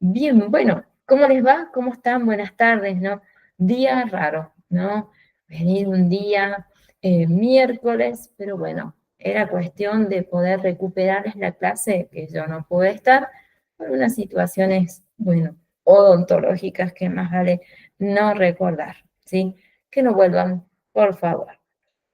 Bien, bueno, ¿cómo les va? ¿Cómo están? Buenas tardes, ¿no? Día raro, ¿no? Venir un día miércoles, pero bueno, era cuestión de poder recuperarles la clase que yo no pude estar por unas situaciones, bueno, odontológicas que más vale no recordar, ¿sí? Que no vuelvan, por favor.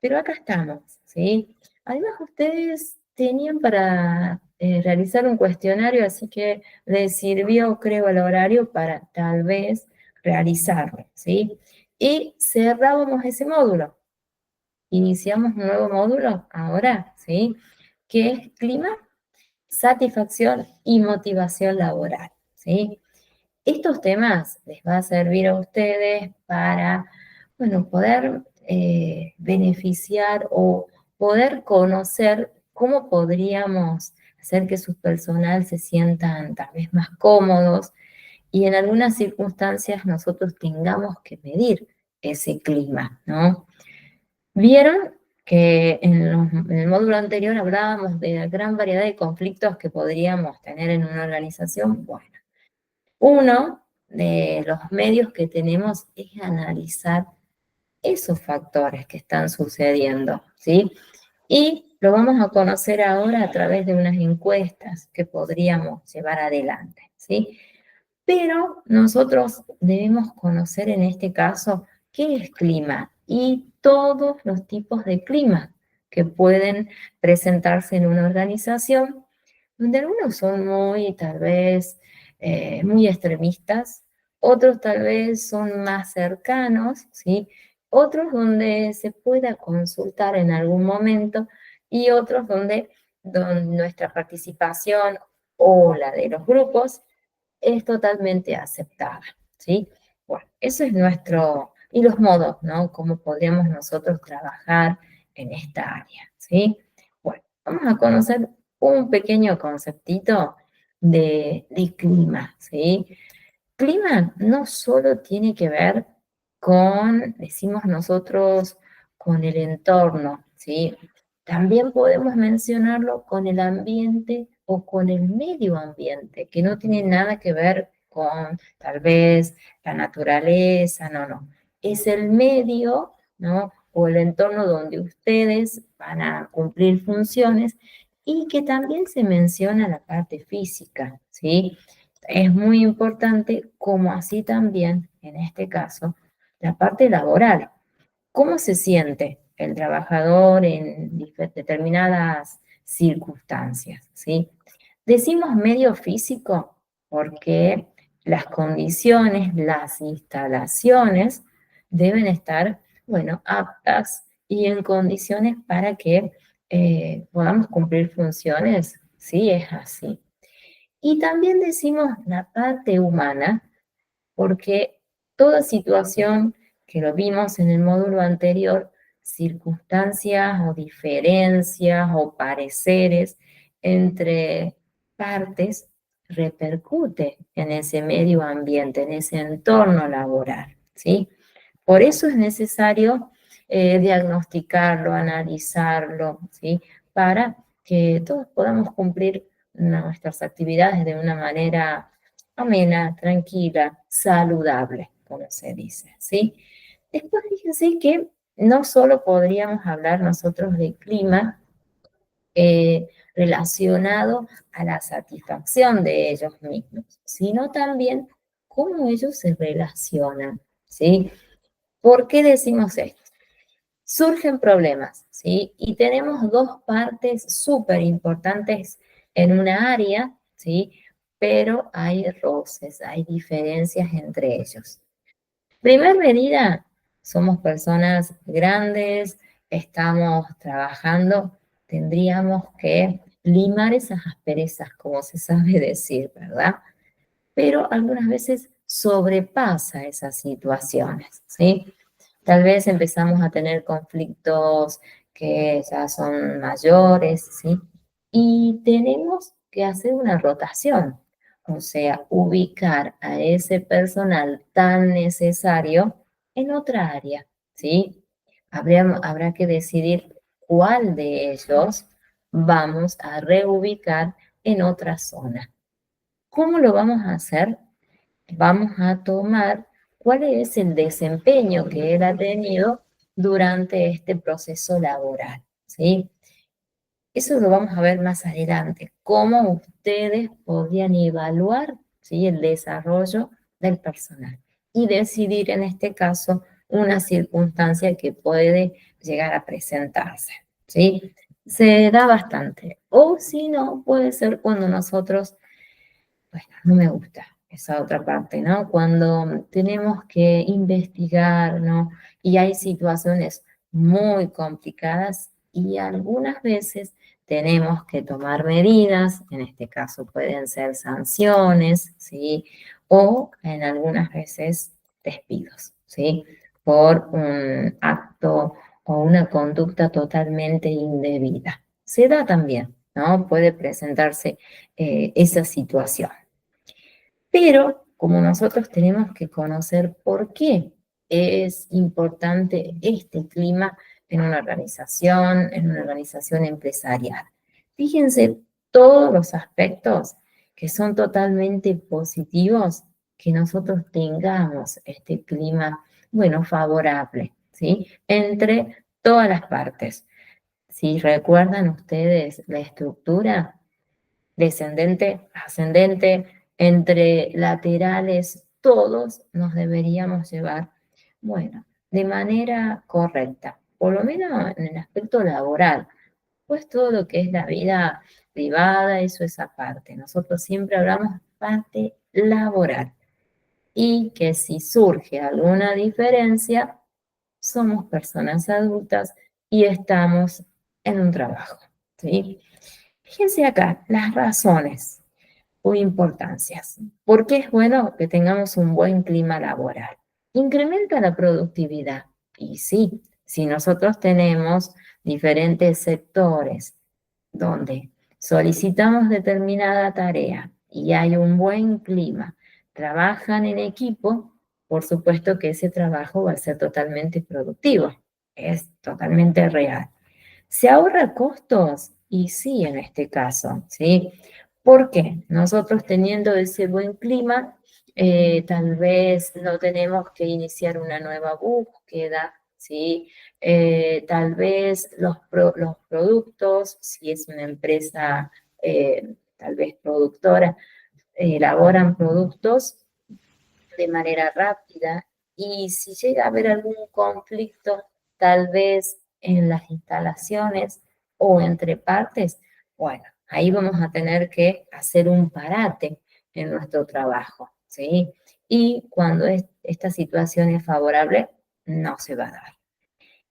Pero acá estamos, ¿sí? Además, ustedes tenían para realizar un cuestionario, así que les sirvió, creo, el horario para tal vez realizarlo, ¿sí? Y cerrábamos ese módulo. Iniciamos un nuevo módulo ahora, ¿sí? Que es clima, satisfacción y motivación laboral, ¿sí? Estos temas les va a servir a ustedes para, bueno, poder beneficiar o poder conocer cómo podríamos hacer que su personal se sientan tal vez más cómodos y en algunas circunstancias nosotros tengamos que medir ese clima, ¿no? Vieron que en el módulo anterior hablábamos de la gran variedad de conflictos que podríamos tener en una organización. Bueno, uno de los medios que tenemos es analizar esos factores que están sucediendo, ¿sí? Y lo vamos a conocer ahora a través de unas encuestas que podríamos llevar adelante, ¿sí? Pero nosotros debemos conocer en este caso qué es clima y todos los tipos de clima que pueden presentarse en una organización, donde algunos son muy, tal vez, muy extremistas, otros tal vez son más cercanos, ¿sí? Otros donde se pueda consultar en algún momento y otros donde nuestra participación o la de los grupos es totalmente aceptada, ¿sí? Bueno, eso es nuestro, y los modos, ¿no? Cómo podríamos nosotros trabajar en esta área, ¿sí? Bueno, vamos a conocer un pequeño conceptito de clima, ¿sí? Clima no solo tiene que ver con, decimos nosotros, con el entorno, ¿sí? También podemos mencionarlo con el ambiente o con el medio ambiente, que no tiene nada que ver con tal vez la naturaleza, no, no. Es el medio, ¿no? O el entorno donde ustedes van a cumplir funciones y que también se menciona la parte física, ¿sí? Es muy importante, como así también, en este caso, la parte laboral. ¿Cómo se siente el trabajador en determinadas circunstancias? ¿Sí? Decimos medio físico porque las condiciones, las instalaciones deben estar, bueno, aptas y en condiciones para que podamos cumplir funciones. Sí, es así. Y también decimos la parte humana, porque toda situación que lo vimos en el módulo anterior, circunstancias o diferencias o pareceres entre partes, repercute en ese medio ambiente, en ese entorno laboral, ¿sí? Por eso es necesario diagnosticarlo, analizarlo, ¿sí? Para que todos podamos cumplir nuestras actividades de una manera amena, tranquila, saludable, como se dice, ¿sí? Después fíjense que no solo podríamos hablar nosotros de clima relacionado a la satisfacción de ellos mismos, sino también cómo ellos se relacionan, ¿sí? ¿Por qué decimos esto? Surgen problemas, ¿sí? Y tenemos dos partes súper importantes en una área, ¿sí? Pero hay roces, hay diferencias entre ellos. Primer medida, somos personas grandes, estamos trabajando, tendríamos que limar esas asperezas, como se sabe decir, ¿verdad? Pero algunas veces sobrepasa esas situaciones, ¿sí? Tal vez empezamos a tener conflictos que ya son mayores, ¿sí? Y tenemos que hacer una rotación, o sea, ubicar a ese personal tan necesario en otra área, ¿sí? Habrá que decidir cuál de ellos vamos a reubicar en otra zona. ¿Cómo lo vamos a hacer? Vamos a tomar cuál es el desempeño que él ha tenido durante este proceso laboral, ¿sí? Eso lo vamos a ver más adelante, cómo ustedes podrían evaluar, ¿sí?, el desarrollo del personal y decidir en este caso una circunstancia que puede llegar a presentarse, ¿sí? Se da bastante. O si no, puede ser cuando nosotros, bueno, no me gusta esa otra parte, ¿no? Cuando tenemos que investigar, ¿no? Y hay situaciones muy complicadas y algunas veces tenemos que tomar medidas, en este caso pueden ser sanciones, ¿sí? O en algunas veces despidos, ¿sí? Por un acto o una conducta totalmente indebida. Se da también, ¿no? Puede presentarse esa situación. Pero como nosotros tenemos que conocer por qué es importante este clima en una organización empresarial. Fíjense todos los aspectos que son totalmente positivos que nosotros tengamos este clima, bueno, favorable, ¿sí? Entre todas las partes. Si recuerdan ustedes la estructura, descendente, ascendente, entre laterales, todos nos deberíamos llevar, bueno, de manera correcta, por lo menos en el aspecto laboral, pues todo lo que es la vida privada, eso es aparte. Nosotros siempre hablamos parte laboral y que si surge alguna diferencia, somos personas adultas y estamos en un trabajo, ¿sí? Fíjense acá las razones o importancias. ¿Por qué es bueno que tengamos un buen clima laboral? Incrementa la productividad. Y sí, si nosotros tenemos diferentes sectores donde solicitamos determinada tarea y hay un buen clima, trabajan en equipo, por supuesto que ese trabajo va a ser totalmente productivo. Es totalmente real. ¿Se ahorra costos? Y sí, en este caso, ¿sí? ¿Por qué? Nosotros teniendo ese buen clima, tal vez no tenemos que iniciar una nueva búsqueda, ¿sí? Tal vez los productos, si es una empresa tal vez productora, elaboran productos de manera rápida y si llega a haber algún conflicto, tal vez en las instalaciones o entre partes, bueno, ahí vamos a tener que hacer un parate en nuestro trabajo, ¿sí? Y cuando esta situación es favorable, no se va a dar.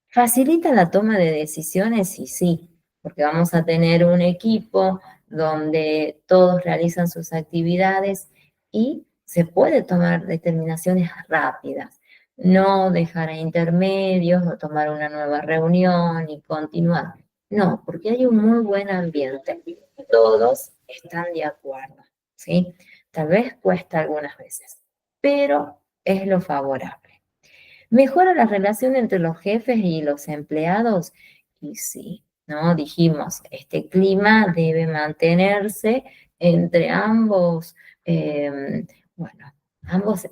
¿Facilita la toma de decisiones? Y sí, porque vamos a tener un equipo donde todos realizan sus actividades y se puede tomar determinaciones rápidas, no dejar a intermedios o tomar una nueva reunión y continuar. No, porque hay un muy buen ambiente. Todos están de acuerdo, ¿sí? Tal vez cuesta algunas veces, pero es lo favorable. ¿Mejora la relación entre los jefes y los empleados? Y sí, ¿no? Dijimos, este clima debe mantenerse entre ambos, bueno, ambos,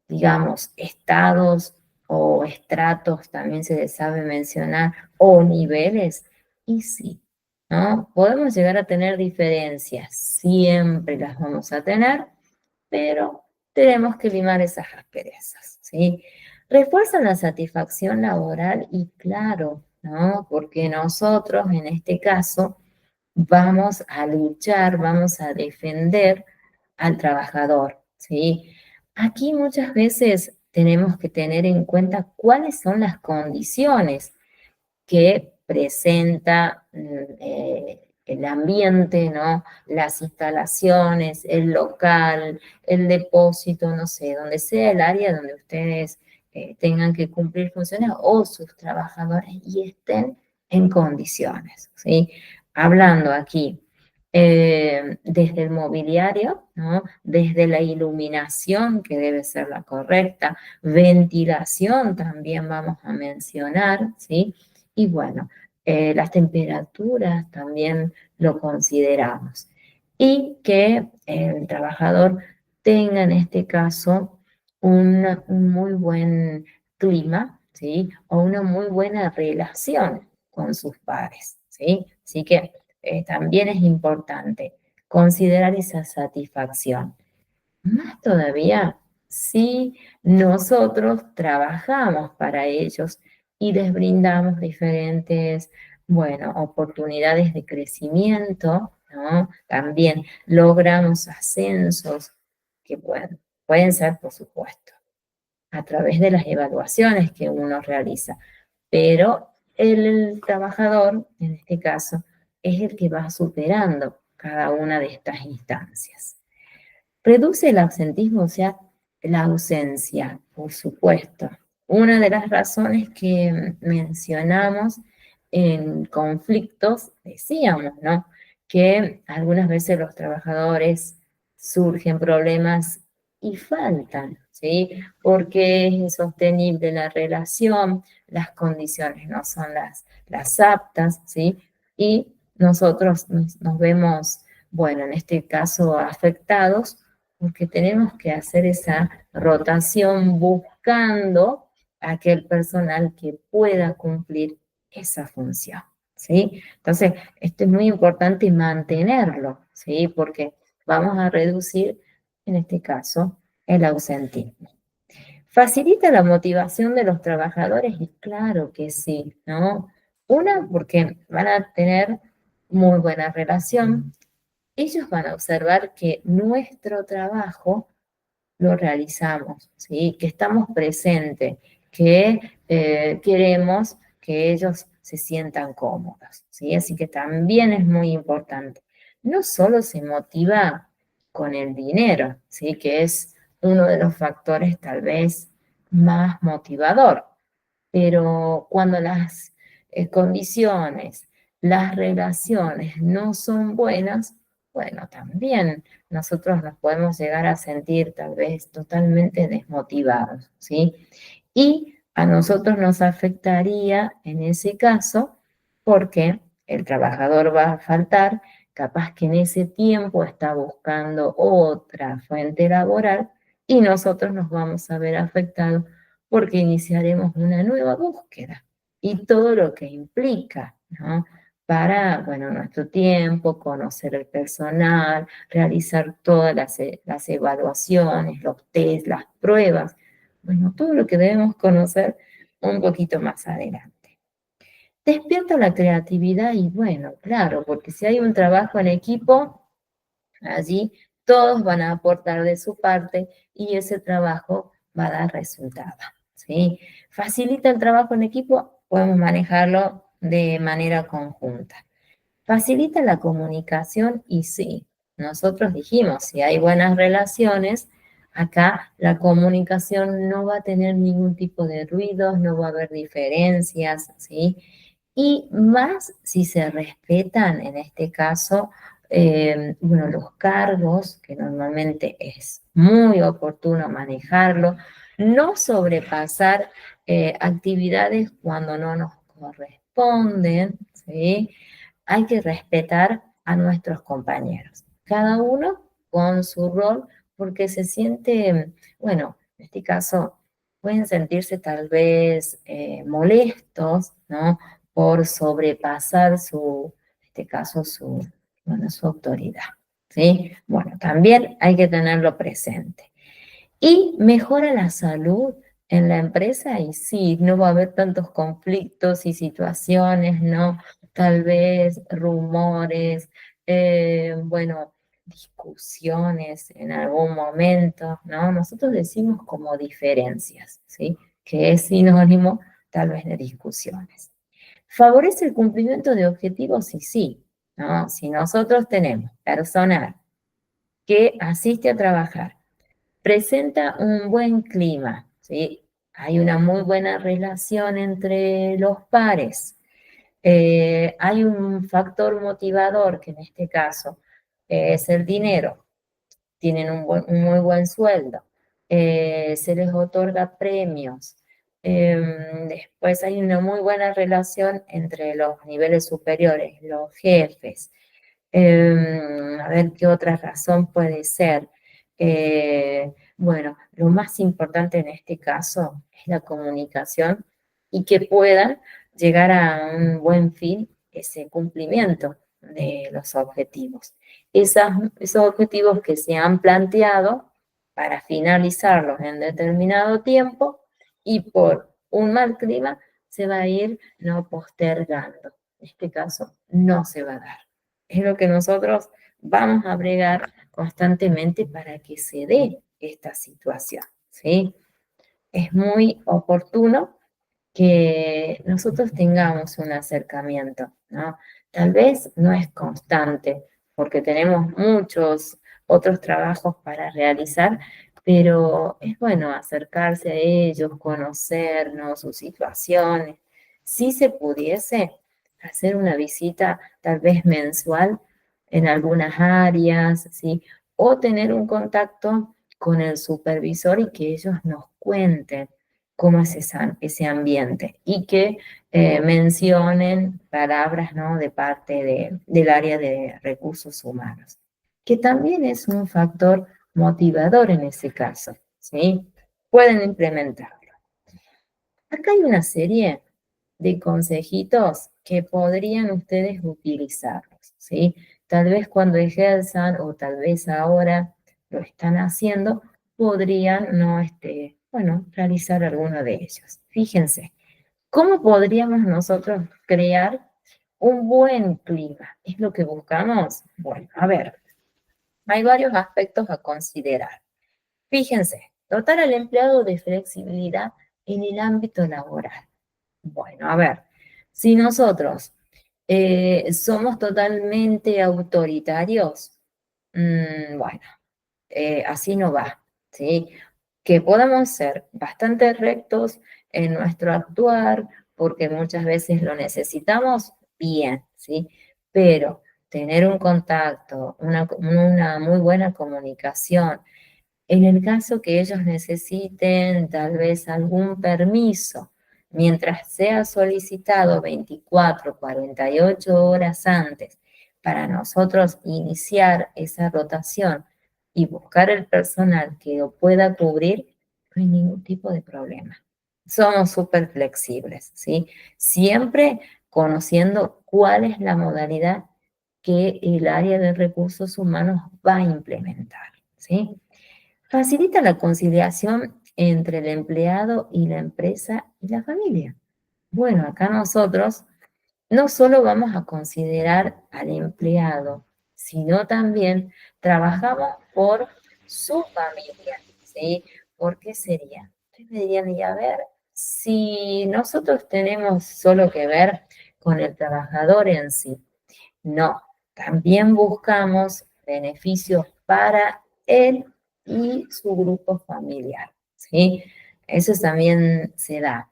digamos, estados o estratos, también se les sabe mencionar, o niveles. Y sí, ¿no? Podemos llegar a tener diferencias, siempre las vamos a tener, pero tenemos que limar esas asperezas, ¿sí? Refuerza la satisfacción laboral y claro, ¿no? Porque nosotros en este caso vamos a luchar, vamos a defender al trabajador, ¿sí? Aquí muchas veces tenemos que tener en cuenta cuáles son las condiciones que presenta el ambiente, ¿no? Las instalaciones, el local, el depósito, no sé, donde sea el área donde ustedes tengan que cumplir funciones o sus trabajadores y estén en condiciones, ¿sí? Hablando aquí desde el mobiliario, ¿no? Desde la iluminación, que debe ser la correcta, ventilación también vamos a mencionar, ¿sí? Y bueno, las temperaturas también lo consideramos. y que el trabajador tenga en este caso un muy buen clima, ¿sí? O una muy buena relación con sus pares, ¿sí? Así que también es importante considerar esa satisfacción. Más todavía si nosotros trabajamos para ellos y les brindamos diferentes, bueno, oportunidades de crecimiento, ¿no? También logramos ascensos que pueden ser, por supuesto, a través de las evaluaciones que uno realiza, pero el trabajador, en este caso, es el que va superando cada una de estas instancias. Reduce el absentismo, o sea, la ausencia, por supuesto. Una de las razones que mencionamos en conflictos, decíamos, ¿no? Que algunas veces los trabajadores surgen problemas y faltan, ¿sí? Porque es insostenible la relación, las condiciones no son las aptas, ¿sí? Y nosotros nos vemos, bueno, en este caso afectados porque tenemos que hacer esa rotación buscando aquel personal que pueda cumplir esa función, ¿sí? Entonces, esto es muy importante mantenerlo, ¿sí? Porque vamos a reducir, en este caso, el ausentismo. ¿Facilita la motivación de los trabajadores? Y claro que sí, ¿no? Una, porque van a tener muy buena relación, ellos van a observar que nuestro trabajo lo realizamos, ¿sí? Que estamos presentes, que queremos que ellos se sientan cómodos, ¿sí? Así que también es muy importante. No solo se motiva con el dinero, ¿sí? Que es uno de los factores tal vez más motivador, pero cuando las condiciones, las relaciones no son buenas, bueno, también nosotros nos podemos llegar a sentir tal vez totalmente desmotivados, ¿sí? Y a nosotros nos afectaría en ese caso porque el trabajador va a faltar, capaz que en ese tiempo está buscando otra fuente laboral y nosotros nos vamos a ver afectados porque iniciaremos una nueva búsqueda y todo lo que implica, ¿no? Para, bueno, nuestro tiempo, conocer el personal, realizar todas las evaluaciones, los test, las pruebas, bueno, todo lo que debemos conocer un poquito más adelante. Despierta la creatividad y bueno, claro, porque si hay un trabajo en equipo, allí todos van a aportar de su parte y ese trabajo va a dar resultado, ¿sí? Facilita el trabajo en equipo, podemos manejarlo de manera conjunta. Facilita la comunicación y sí, nosotros dijimos, si hay buenas relaciones, acá la comunicación no va a tener ningún tipo de ruidos, no va a haber diferencias, ¿sí? Y más si se respetan, en este caso, bueno, los cargos, que normalmente es muy oportuno manejarlo, no sobrepasar actividades cuando no nos corresponden, ¿sí? Hay que respetar a nuestros compañeros, cada uno con su rol, porque se siente, bueno, en este caso, pueden sentirse tal vez molestos, ¿no? Por sobrepasar en este caso, bueno, su autoridad, ¿sí? Bueno, también hay que tenerlo presente. Y mejora la salud en la empresa y sí, no va a haber tantos conflictos y situaciones, ¿no? Tal vez rumores, bueno, discusiones en algún momento, ¿no? Nosotros decimos como diferencias, ¿sí? Que es sinónimo tal vez de discusiones. ¿Favorece el cumplimiento de objetivos? Y sí, ¿no? Si nosotros tenemos personal que asiste a trabajar, presenta un buen clima, ¿sí? Hay una muy buena relación entre los pares. Hay un factor motivador, que en este caso es el dinero. Tienen un muy buen sueldo. Se les otorga premios. Después hay una muy buena relación entre los niveles superiores, los jefes. A ver qué otra razón puede ser. Bueno, lo más importante en este caso es la comunicación y que puedan llegar a un buen fin ese cumplimiento de los objetivos. Esos objetivos que se han planteado para finalizarlos en determinado tiempo y por un mal clima se va a ir no postergando. En este caso no se va a dar. Es lo que nosotros vamos a bregar constantemente para que se dé esta situación, ¿sí? Es muy oportuno que nosotros tengamos un acercamiento, ¿no? Tal vez no es constante, porque tenemos muchos otros trabajos para realizar, pero es bueno acercarse a ellos, conocernos, sus situaciones. Si se pudiese hacer una visita tal vez mensual en algunas áreas, ¿sí? O tener un contacto con el supervisor y que ellos nos cuenten cómo es ese ambiente y que mencionen palabras, ¿no? De parte del área de recursos humanos, que también es un factor motivador en ese caso, ¿sí? Pueden implementarlo. Acá hay una serie de consejitos que podrían ustedes utilizarlos, ¿sí? Tal vez cuando ejerzan o tal vez ahora lo están haciendo, podrían no, bueno, realizar alguno de ellos. Fíjense, ¿cómo podríamos nosotros crear un buen clima? ¿Es lo que buscamos? Bueno, a ver, hay varios aspectos a considerar. Fíjense, dotar al empleado de flexibilidad en el ámbito laboral. Bueno, a ver, si nosotros somos totalmente autoritarios, bueno, así no va, ¿sí? Que podamos ser bastante rectos en nuestro actuar, porque muchas veces lo necesitamos, bien, ¿sí? Pero tener un contacto, una muy buena comunicación, en el caso que ellos necesiten tal vez algún permiso, mientras sea solicitado 24, 48 horas antes para nosotros iniciar esa rotación y buscar el personal que lo pueda cubrir, no hay ningún tipo de problema. Somos súper flexibles, ¿sí? Siempre conociendo cuál es la modalidad que el área de recursos humanos va a implementar, ¿sí? Facilita la conciliación entre el empleado y la empresa y la familia. Bueno, acá nosotros no solo vamos a considerar al empleado, sino también trabajamos por su familia, ¿sí? ¿Por qué sería? Ustedes me dirían, y a ver, si nosotros tenemos solo que ver con el trabajador en sí, no, también buscamos beneficios para él y su grupo familiar, ¿sí? Eso también se da.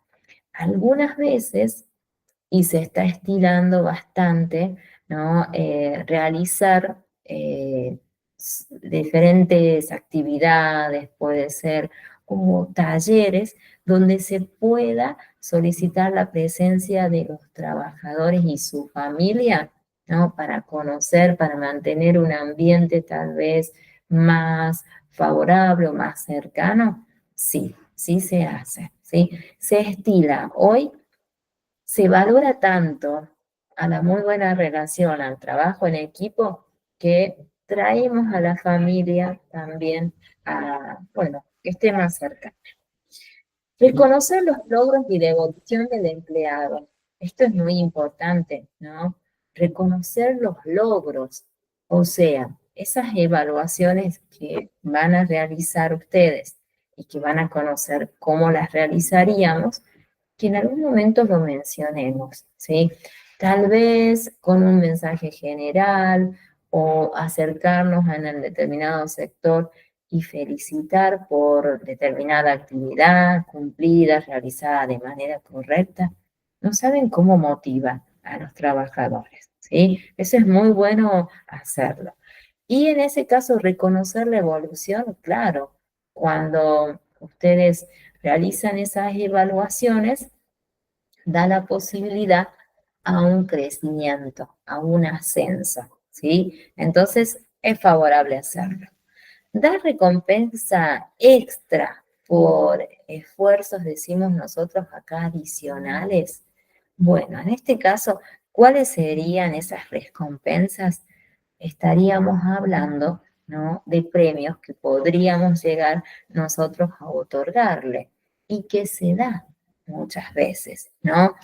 Algunas veces, y se está estilando bastante, ¿no? Realizar diferentes actividades, puede ser como talleres, donde se pueda solicitar la presencia de los trabajadores y su familia, ¿no? Para conocer, para mantener un ambiente tal vez más favorable o más cercano. Sí, sí se hace, ¿sí? Se estila. Hoy se valora tanto a la muy buena relación, al trabajo en equipo, que traemos a la familia también a, bueno, que esté más cerca. Reconocer los logros y devolución del empleado. Esto es muy importante, ¿no? Reconocer los logros, o sea, esas evaluaciones que van a realizar ustedes y que van a conocer cómo las realizaríamos, que en algún momento lo mencionemos, ¿sí? Tal vez con un mensaje general o acercarnos a un determinado sector y felicitar por determinada actividad cumplida, realizada de manera correcta. No saben cómo motiva a los trabajadores, ¿sí? Eso es muy bueno hacerlo. Y en ese caso, reconocer la evolución, claro, cuando ustedes realizan esas evaluaciones, da la posibilidad a un crecimiento, a un ascenso, ¿sí? Entonces, es favorable hacerlo. Dar recompensa extra por esfuerzos, decimos nosotros acá, adicionales. Bueno, en este caso, ¿cuáles serían esas recompensas? Estaríamos hablando, ¿no?, de premios que podríamos llegar nosotros a otorgarle y que se da muchas veces, ¿no?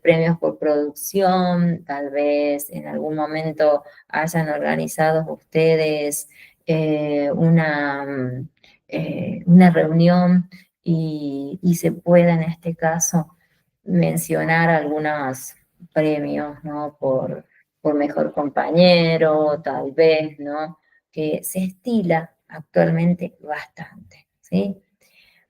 Premios por producción, tal vez en algún momento hayan organizado ustedes una reunión y se pueda en este caso mencionar algunos premios, ¿no? Por mejor compañero, tal vez, ¿no? Que se estila actualmente bastante, ¿sí?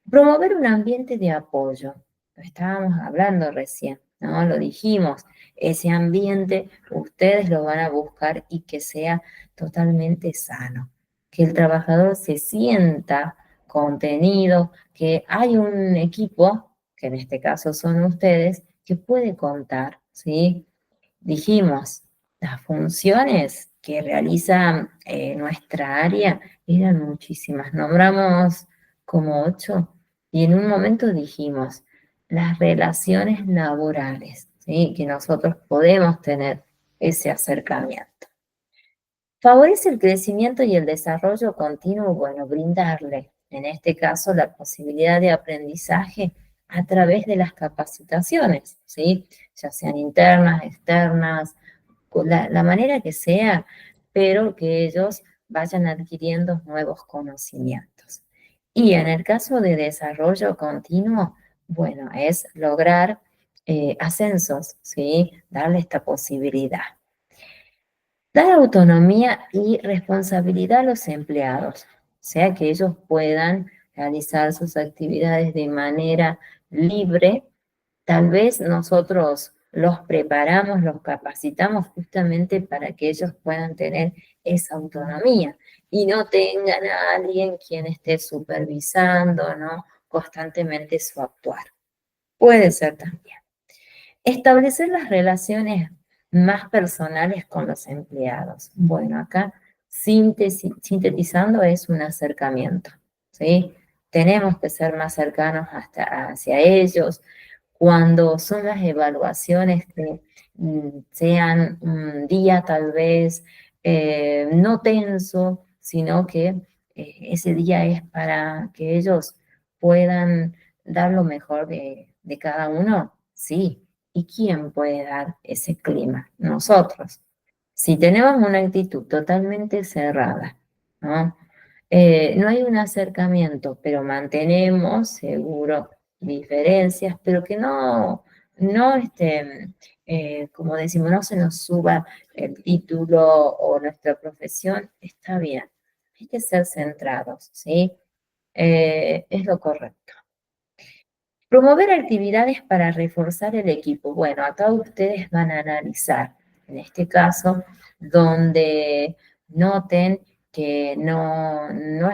Promover un ambiente de apoyo. Lo estábamos hablando recién, ¿no? Lo dijimos. Ese ambiente ustedes lo van a buscar y que sea totalmente sano. Que el trabajador se sienta contenido, que hay un equipo, que en este caso son ustedes, que puede contar, ¿sí? Dijimos, las funciones que realiza nuestra área eran muchísimas. Nombramos como 8 y en un momento dijimos las relaciones laborales, ¿sí?, que nosotros podemos tener ese acercamiento. Favorece el crecimiento y el desarrollo continuo, bueno, brindarle, en este caso, la posibilidad de aprendizaje a través de las capacitaciones, ¿sí? Ya sean internas, externas, con la manera que sea, pero que ellos vayan adquiriendo nuevos conocimientos. Y en el caso de desarrollo continuo, bueno, es lograr ascensos, ¿sí? Darle esta posibilidad. Dar autonomía y responsabilidad a los empleados, o sea, que ellos puedan realizar sus actividades de manera libre. Tal vez nosotros los preparamos, los capacitamos justamente para que ellos puedan tener esa autonomía y no tengan a alguien quien esté supervisando, ¿no?, constantemente su actuar. Puede ser también. Establecer las relaciones más personales con los empleados. Bueno, acá sintetizando es un acercamiento, ¿sí? Tenemos que ser más cercanos hacia ellos. Cuando son las evaluaciones que sean un día tal vez no tenso, sino que ese día es para que ellos puedan dar lo mejor de cada uno, sí. ¿Y quién puede dar ese clima? Nosotros. Si tenemos una actitud totalmente cerrada, ¿no? No hay un acercamiento, pero mantenemos seguro diferencias, pero que como decimos, no se nos suba el título o nuestra profesión, está bien. Hay que ser centrados, ¿sí? Es lo correcto. Promover actividades para reforzar el equipo. Bueno, acá ustedes van a analizar, en este caso, donde noten que no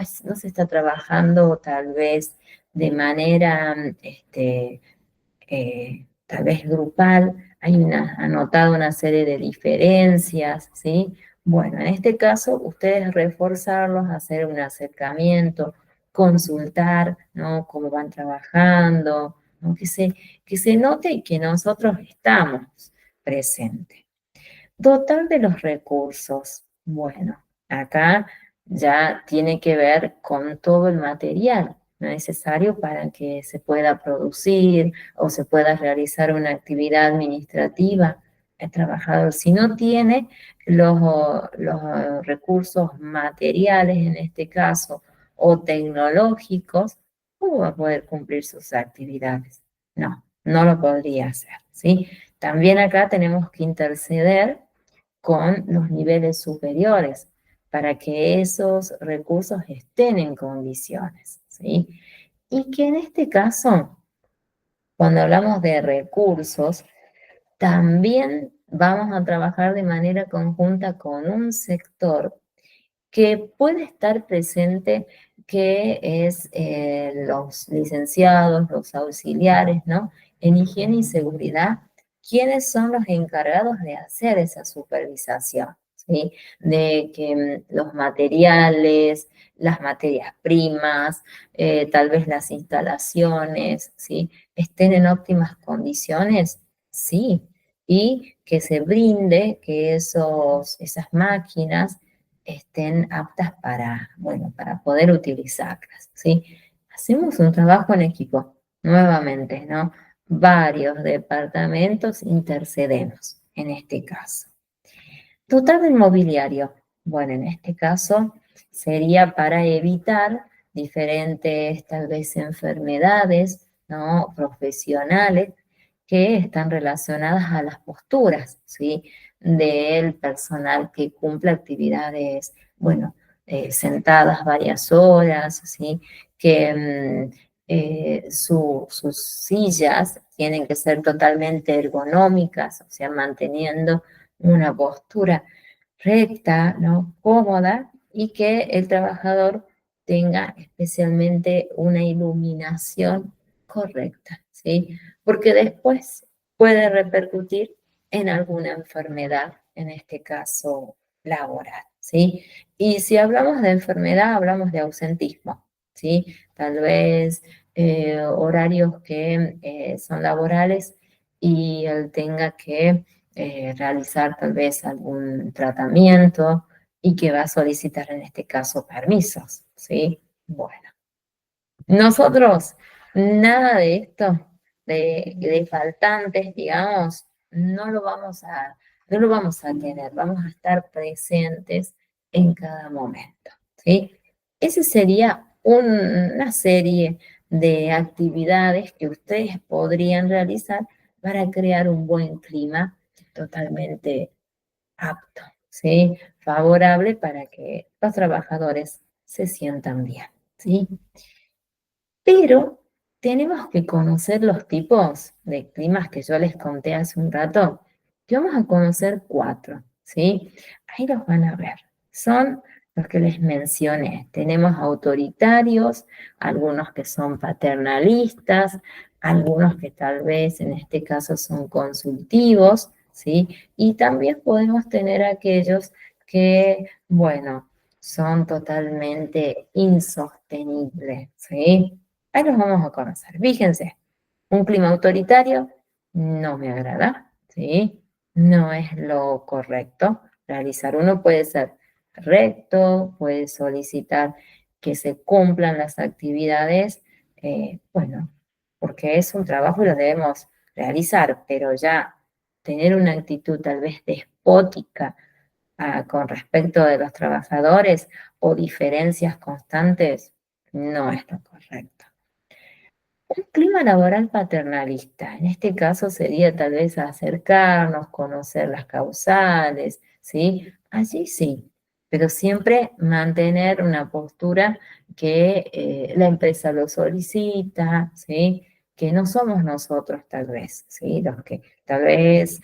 se está trabajando tal vez de manera tal vez grupal, hay anotado una serie de diferencias, ¿sí? Bueno, en este caso, ustedes reforzarlos, hacer un acercamiento, consultar, ¿no?, cómo van trabajando, ¿no?, que se note que nosotros estamos presentes. Dotar de los recursos. Bueno, acá ya tiene que ver con todo el material necesario para que se pueda producir o se pueda realizar una actividad administrativa. El trabajador, si no tiene los recursos materiales, en este caso, o tecnológicos, ¿cómo va a poder cumplir sus actividades? No, no lo podría hacer, ¿sí? También acá tenemos que interceder con los niveles superiores para que esos recursos estén en condiciones, ¿sí? Y que en este caso, cuando hablamos de recursos, también vamos a trabajar de manera conjunta con un sector que puede estar presente, que es los licenciados, los auxiliares, ¿no?, en higiene y seguridad, quienes son los encargados de hacer esa supervisación, ¿sí? De que los materiales, las materias primas, tal vez las instalaciones, ¿sí? Estén en óptimas condiciones, sí, y que se brinde que esas máquinas estén aptas para, bueno, para poder utilizarlas, ¿sí? Hacemos un trabajo en equipo, nuevamente, ¿no? Varios departamentos intercedemos en este caso. Dotar del mobiliario. Bueno, en este caso sería para evitar diferentes, tal vez, enfermedades, ¿no? Profesionales que están relacionadas a las posturas, ¿sí? Del personal que cumple actividades, bueno, sentadas varias horas, ¿sí? Que sus sillas tienen que ser totalmente ergonómicas, o sea, manteniendo una postura recta, ¿no? Cómoda, y que el trabajador tenga especialmente una iluminación correcta, ¿sí? Porque después puede repercutir en alguna enfermedad, en este caso laboral, ¿sí? Y si hablamos de enfermedad, hablamos de ausentismo, ¿sí? Tal vez horarios que son laborales y él tenga que realizar tal vez algún tratamiento y que va a solicitar en este caso permisos, ¿sí? Bueno, nosotros nada de esto, de faltantes, digamos, no lo vamos a tener, vamos a estar presentes en cada momento, ¿sí? Esa sería una serie de actividades que ustedes podrían realizar para crear un buen clima totalmente apto, ¿sí? Favorable para que los trabajadores se sientan bien, ¿sí? Pero tenemos que conocer los tipos de climas que yo les conté hace un rato, que vamos a conocer 4, ¿sí? Ahí los van a ver. Son los que les mencioné. Tenemos autoritarios, algunos que son paternalistas, algunos que tal vez en este caso son consultivos, ¿sí? Y también podemos tener aquellos que, bueno, son totalmente insostenibles, ¿sí? Ahí los vamos a conocer. Fíjense, un clima autoritario no me agrada, ¿sí? No es lo correcto realizar. Uno puede ser recto, puede solicitar que se cumplan las actividades, bueno, porque es un trabajo y lo debemos realizar, pero ya tener una actitud tal vez despótica con respecto de los trabajadores o diferencias constantes, no es lo correcto. Un clima laboral paternalista, en este caso sería tal vez acercarnos, conocer las causales, ¿sí? Allí sí, pero siempre mantener una postura que la empresa lo solicita, ¿sí? Que no somos nosotros tal vez, ¿sí? Los que tal vez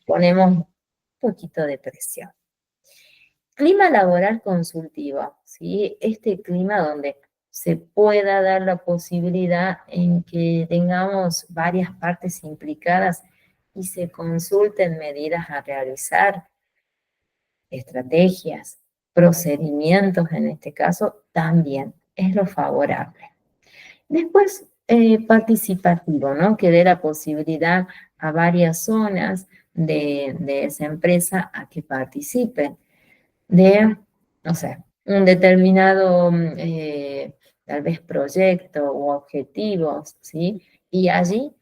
ponemos un poquito de presión. Clima laboral consultivo, ¿sí? Este clima donde se pueda dar la posibilidad en que tengamos varias partes implicadas y se consulten medidas a realizar, estrategias, procedimientos en este caso, también es lo favorable. Después, participativo, ¿no? Que dé la posibilidad a varias zonas de esa empresa a que participen de, no sé, un determinado, tal vez proyecto u objetivos, ¿sí? Y allí,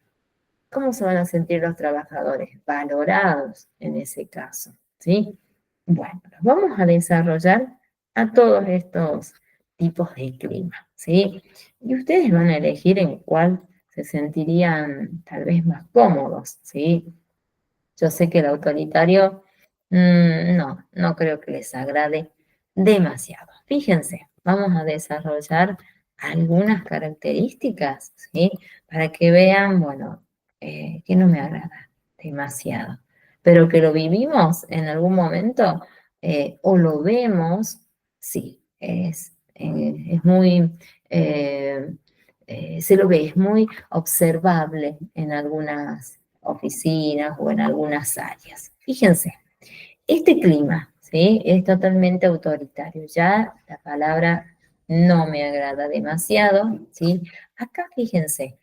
¿cómo se van a sentir los trabajadores? Valorados en ese caso, ¿sí? Bueno, los vamos a desarrollar a todos estos tipos de clima, ¿sí? Y ustedes van a elegir en cuál se sentirían tal vez más cómodos, ¿sí? Yo sé que el autoritario, no creo que les agrade demasiado. Fíjense, vamos a desarrollar algunas características, ¿sí? Para que vean, bueno, que no me agrada demasiado, pero que lo vivimos en algún momento o lo vemos, sí, es muy, eh, se lo ve, es muy observable en algunas oficinas o en algunas áreas. Fíjense, Este clima, ¿sí? Es totalmente autoritario. Ya la palabra no me agrada demasiado, ¿sí? Acá fíjense,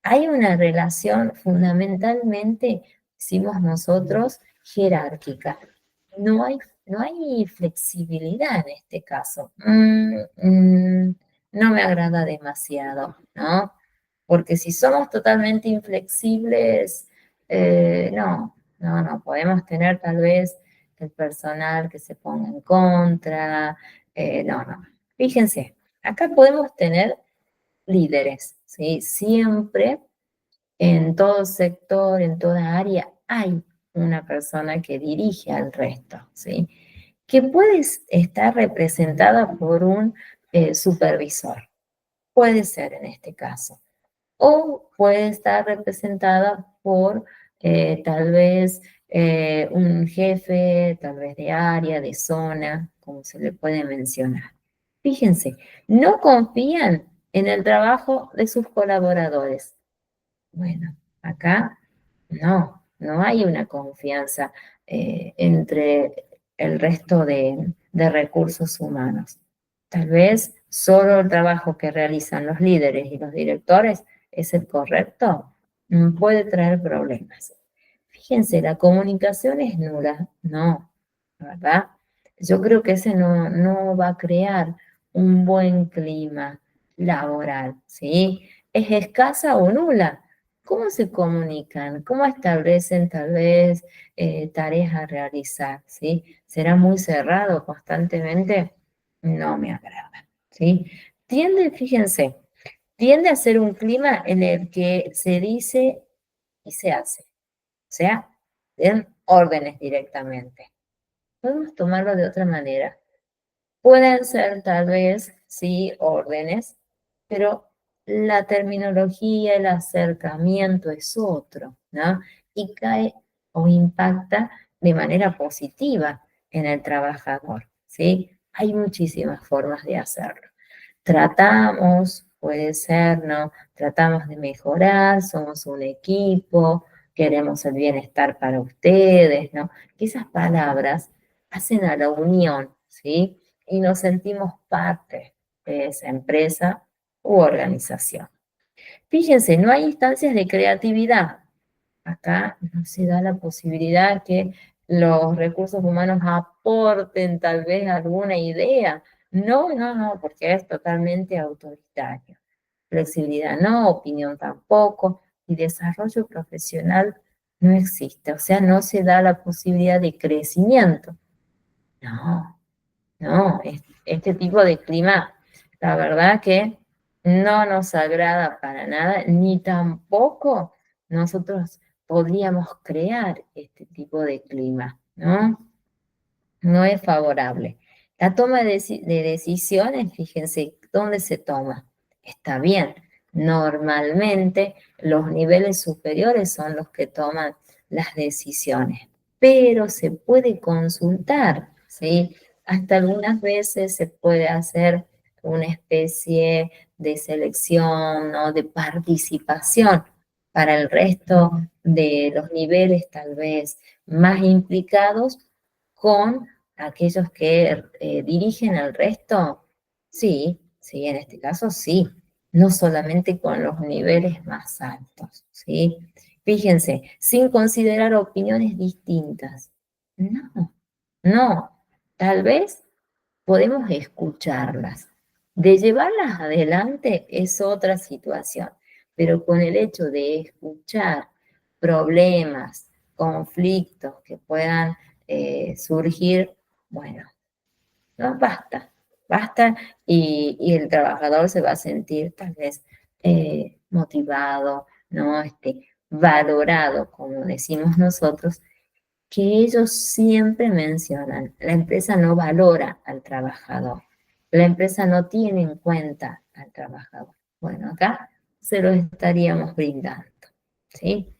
hay una relación fundamentalmente, decimos nosotros, jerárquica. No hay, no hay flexibilidad en este caso. No me agrada demasiado, ¿no? Porque si somos totalmente inflexibles, no, podemos tener tal vez el personal que se ponga en contra, no. Fíjense, acá podemos tener líderes, ¿sí? Siempre en todo sector, en toda área, hay una persona que dirige al resto, ¿sí? Que puede estar representada por un supervisor, puede ser en este caso, o puede estar representada por tal vez un jefe, tal vez de área, de zona, como se le puede mencionar. Fíjense, no confían en el trabajo de sus colaboradores. Bueno, acá no hay una confianza entre el resto de recursos humanos. Tal vez solo el trabajo que realizan los líderes y los directores es el correcto, puede traer problemas. Fíjense, la comunicación es nula, no, ¿verdad? Yo creo que ese no va a crear un buen clima laboral, ¿sí? Es escasa o nula. ¿Cómo se comunican? ¿Cómo establecen tal vez tareas a realizar? ¿Sí? ¿Será muy cerrado constantemente? No me agrada, ¿sí? Fíjense, tiende a ser un clima en el que se dice y se hace, o sea, den órdenes directamente. Podemos tomarlo de otra manera. Pueden ser tal vez, sí, órdenes, pero la terminología, el acercamiento es otro, ¿no? Y cae o impacta de manera positiva en el trabajador, ¿sí? Hay muchísimas formas de hacerlo. Tratamos, puede ser, ¿no? Tratamos de mejorar, somos un equipo, queremos el bienestar para ustedes, ¿no? Que esas palabras hacen a la unión, ¿sí? Y nos sentimos parte de esa empresa u organización. Fíjense, no hay instancias de creatividad. Acá no se da la posibilidad que los recursos humanos aporten tal vez alguna idea. No, porque es totalmente autoritario. Flexibilidad no, opinión tampoco, y desarrollo profesional no existe. O sea, no se da la posibilidad de crecimiento. No, no, este tipo de clima, la verdad que no nos agrada para nada, ni tampoco nosotros podríamos crear este tipo de clima, ¿no? No es favorable. La toma de decisiones, fíjense, ¿dónde se toma? Está bien, normalmente los niveles superiores son los que toman las decisiones, pero se puede consultar, ¿sí? Hasta algunas veces se puede hacer una especie de selección o de participación para el resto de los niveles tal vez más implicados con aquellos que dirigen al resto. Sí, en este caso sí, no solamente con los niveles más altos, ¿sí? Fíjense, sin considerar opiniones distintas. No, tal vez podemos escucharlas. De llevarlas adelante es otra situación, pero con el hecho de escuchar problemas, conflictos que puedan surgir, bueno, no, basta y el trabajador se va a sentir tal vez motivado, ¿no? Valorado, como decimos nosotros, que ellos siempre mencionan, la empresa no valora al trabajador, la empresa no tiene en cuenta al trabajador. Bueno, acá se lo estaríamos brindando, ¿sí?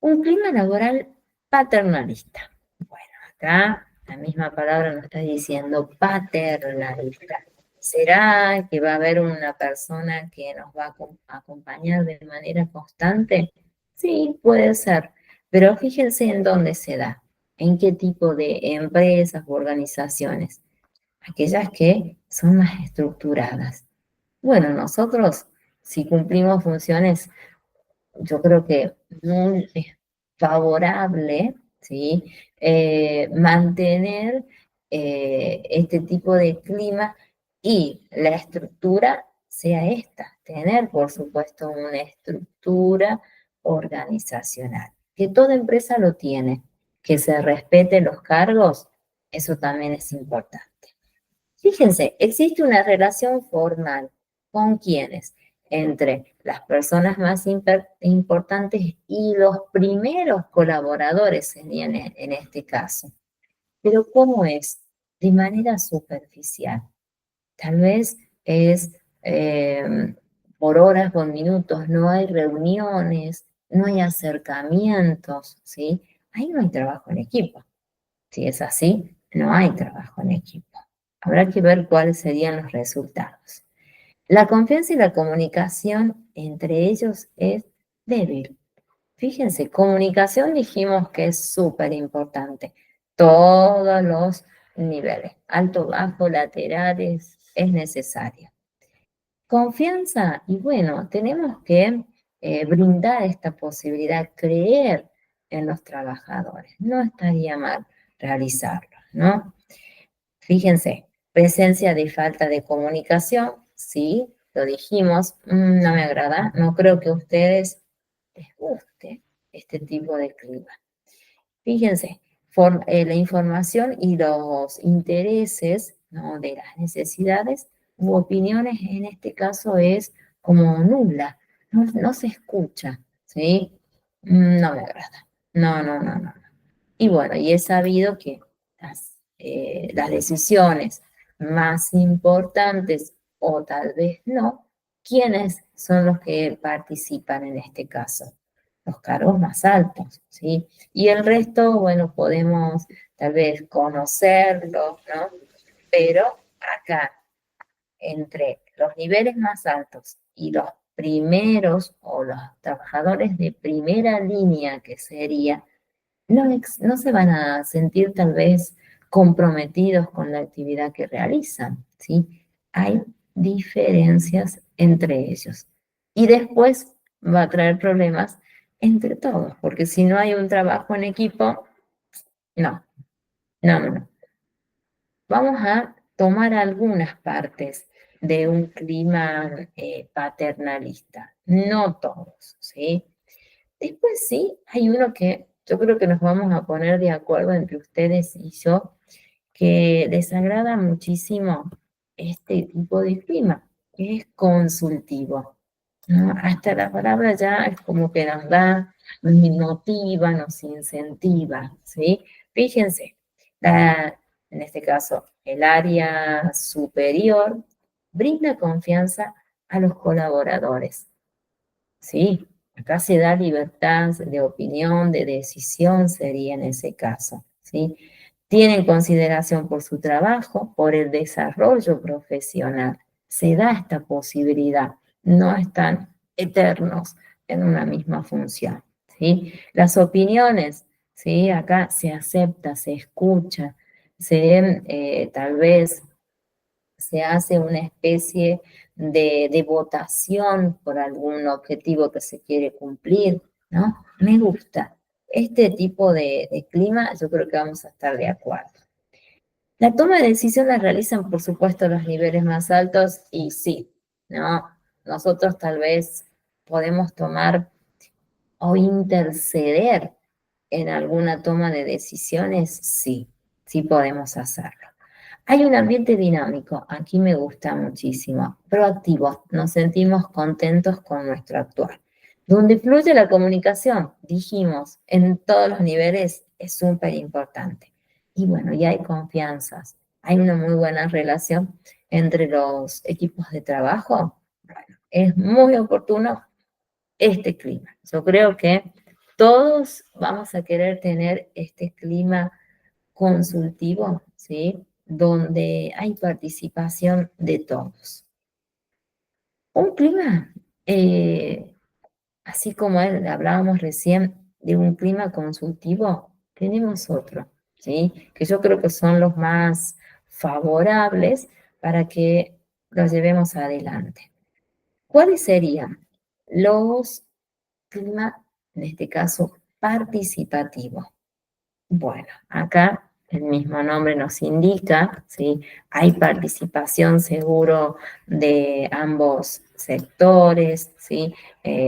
Un clima laboral paternalista. Bueno, acá la misma palabra nos está diciendo paternalista. ¿Será que va a haber una persona que nos va a acompañar de manera constante? Sí, puede ser, pero fíjense en dónde se da. ¿En qué tipo de empresas u organizaciones? Aquellas que son más estructuradas. Bueno, nosotros, si cumplimos funciones, yo creo que muy es favorable, ¿sí? Mantener este tipo de clima y la estructura sea esta, tener, por supuesto, una estructura organizacional, que toda empresa lo tiene, que se respeten los cargos, eso también es importante. Fíjense, existe una relación formal. ¿Con quiénes? Entre las personas más importantes y los primeros colaboradores serían en este caso. Pero ¿cómo es? De manera superficial. Tal vez es por horas, por minutos, no hay reuniones, no hay acercamientos, ¿sí? Ahí no hay trabajo en equipo. Si es así, no hay trabajo en equipo. Habrá que ver cuáles serían los resultados. La confianza y la comunicación entre ellos es débil. Fíjense, comunicación dijimos que es súper importante. Todos los niveles, alto, bajo, laterales, es necesario. Confianza, y bueno, tenemos que brindar esta posibilidad, creer en los trabajadores. No estaría mal realizarlo, ¿no? Fíjense, presencia de falta de comunicación, sí, lo dijimos, no me agrada, no creo que a ustedes les guste este tipo de clima. Fíjense, la información y los intereses, ¿no?, de las necesidades u opiniones en este caso es como nula, no se escucha, ¿sí? No me agrada, no. Y bueno, y es sabido que las decisiones más importantes, o tal vez no, ¿quiénes son los que participan en este caso? Los cargos más altos, ¿sí? Y el resto, bueno, podemos tal vez conocerlos, ¿no? Pero acá, entre los niveles más altos y los primeros o los trabajadores de primera línea, que sería no se van a sentir tal vez comprometidos con la actividad que realizan, ¿sí? Hay diferencias entre ellos. Y después va a traer problemas entre todos, porque si no hay un trabajo en equipo, no, no. Vamos a tomar algunas partes de un clima paternalista, no todos, ¿sí? Después sí, hay uno que yo creo que nos vamos a poner de acuerdo entre ustedes y yo, que les agrada muchísimo este tipo de clima, que es consultivo, ¿no? Hasta la palabra ya es como que nos da, nos motiva, nos incentiva, ¿sí? Fíjense, en este caso, el área superior brinda confianza a los colaboradores. Sí, acá se da libertad de opinión, de decisión sería en ese caso, ¿sí? Tienen consideración por su trabajo, por el desarrollo profesional. Se da esta posibilidad, no están eternos en una misma función, ¿sí? Las opiniones, ¿sí? Acá se acepta, se escucha, tal vez se hace una especie de votación por algún objetivo que se quiere cumplir, ¿no? Me gusta. Este tipo de clima, yo creo que vamos a estar de acuerdo. La toma de decisión la realizan, por supuesto, los niveles más altos y sí, ¿no? Nosotros tal vez podemos tomar o interceder en alguna toma de decisiones, sí podemos hacerlo. Hay un ambiente dinámico, aquí me gusta muchísimo, proactivo, nos sentimos contentos con nuestro actuar. Donde fluye la comunicación, dijimos, en todos los niveles es súper importante. Y bueno, y hay confianzas, hay una muy buena relación entre los equipos de trabajo. Bueno, es muy oportuno este clima. Yo creo que todos vamos a querer tener este clima consultivo, ¿sí? Donde hay participación de todos. Un clima, así como hablábamos recién de un clima consultivo, tenemos otro, ¿sí? Que yo creo que son los más favorables para que los llevemos adelante. ¿Cuáles serían? Los clima, en este caso, participativo. Bueno, acá el mismo nombre nos indica, ¿sí? Hay participación seguro de ambos sectores, ¿sí?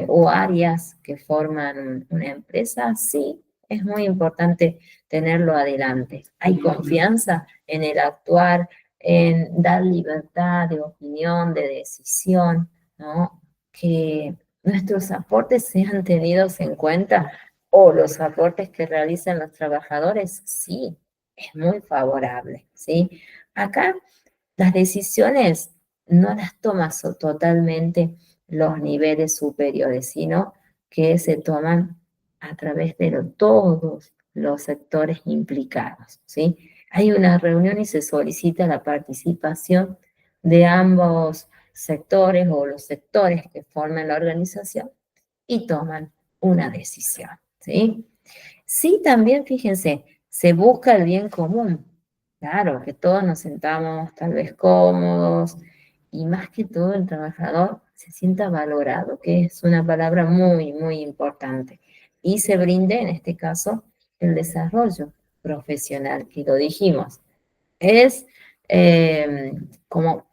O áreas que forman una empresa, sí, es muy importante tenerlo adelante. Hay confianza en el actuar, en dar libertad de opinión, de decisión, ¿no? Que nuestros aportes sean tenidos en cuenta o los aportes que realizan los trabajadores, sí, es muy favorable, ¿sí? Acá las decisiones no las toman totalmente los niveles superiores, sino que se toman a través de todos los sectores implicados, ¿sí? Hay una reunión y se solicita la participación de ambos sectores o los sectores que forman la organización y toman una decisión, ¿sí? Sí, también fíjense, se busca el bien común. Claro, que todos nos sentamos tal vez cómodos y más que todo el trabajador se sienta valorado, que es una palabra muy, muy importante. Y se brinde, en este caso, el desarrollo profesional, que lo dijimos, es como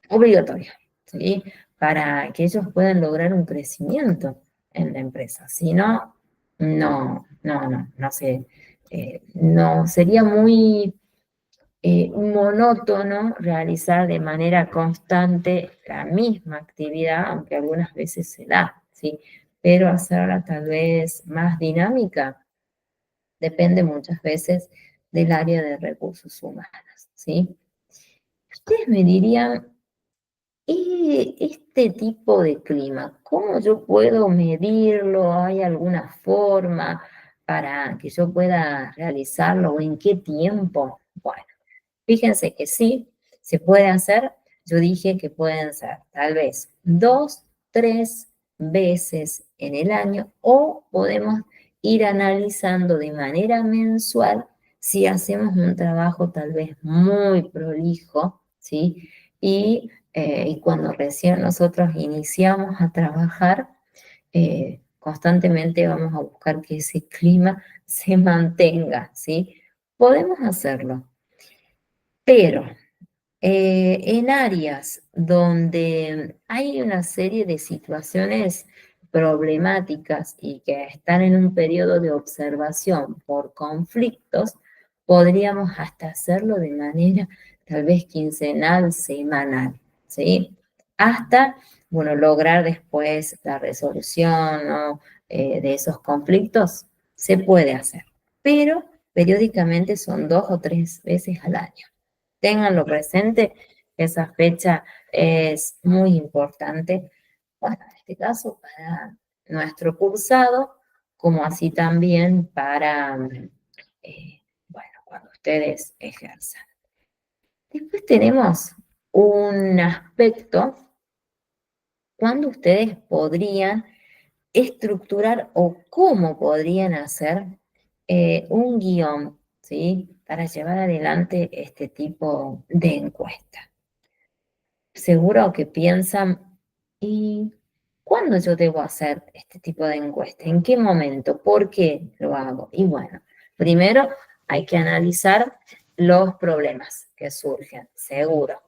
obligatorio, ¿sí? Para que ellos puedan lograr un crecimiento en la empresa. Si no, no sé, no, sería muy monótono realizar de manera constante la misma actividad, aunque algunas veces se da, ¿sí? Pero hacerla tal vez más dinámica depende muchas veces del área de recursos humanos, ¿sí? Ustedes me dirían, y este tipo de clima, ¿cómo yo puedo medirlo? ¿Hay alguna forma para que yo pueda realizarlo o en qué tiempo? Bueno, fíjense que sí, se puede hacer. Yo dije que pueden ser tal vez 2, 3 veces en el año o podemos ir analizando de manera mensual si hacemos un trabajo tal vez muy prolijo, ¿sí? Y cuando recién nosotros iniciamos a trabajar, constantemente vamos a buscar que ese clima se mantenga, ¿sí? Podemos hacerlo, pero en áreas donde hay una serie de situaciones problemáticas y que están en un periodo de observación por conflictos, podríamos hasta hacerlo de manera tal vez quincenal, semanal, ¿sí? Hasta, bueno, lograr después la resolución, ¿no? De esos conflictos, se puede hacer, pero periódicamente son 2 o 3 veces al año. Ténganlo presente, esa fecha es muy importante, bueno, en este caso para nuestro cursado, como así también para, bueno, cuando ustedes ejerzan. Después tenemos un aspecto cuando ustedes podrían estructurar o cómo podrían hacer un guión, ¿sí? Para llevar adelante este tipo de encuesta. Seguro que piensan, ¿y cuándo yo debo hacer este tipo de encuesta? ¿En qué momento? ¿Por qué lo hago? Y bueno, primero hay que analizar los problemas que surgen, seguro.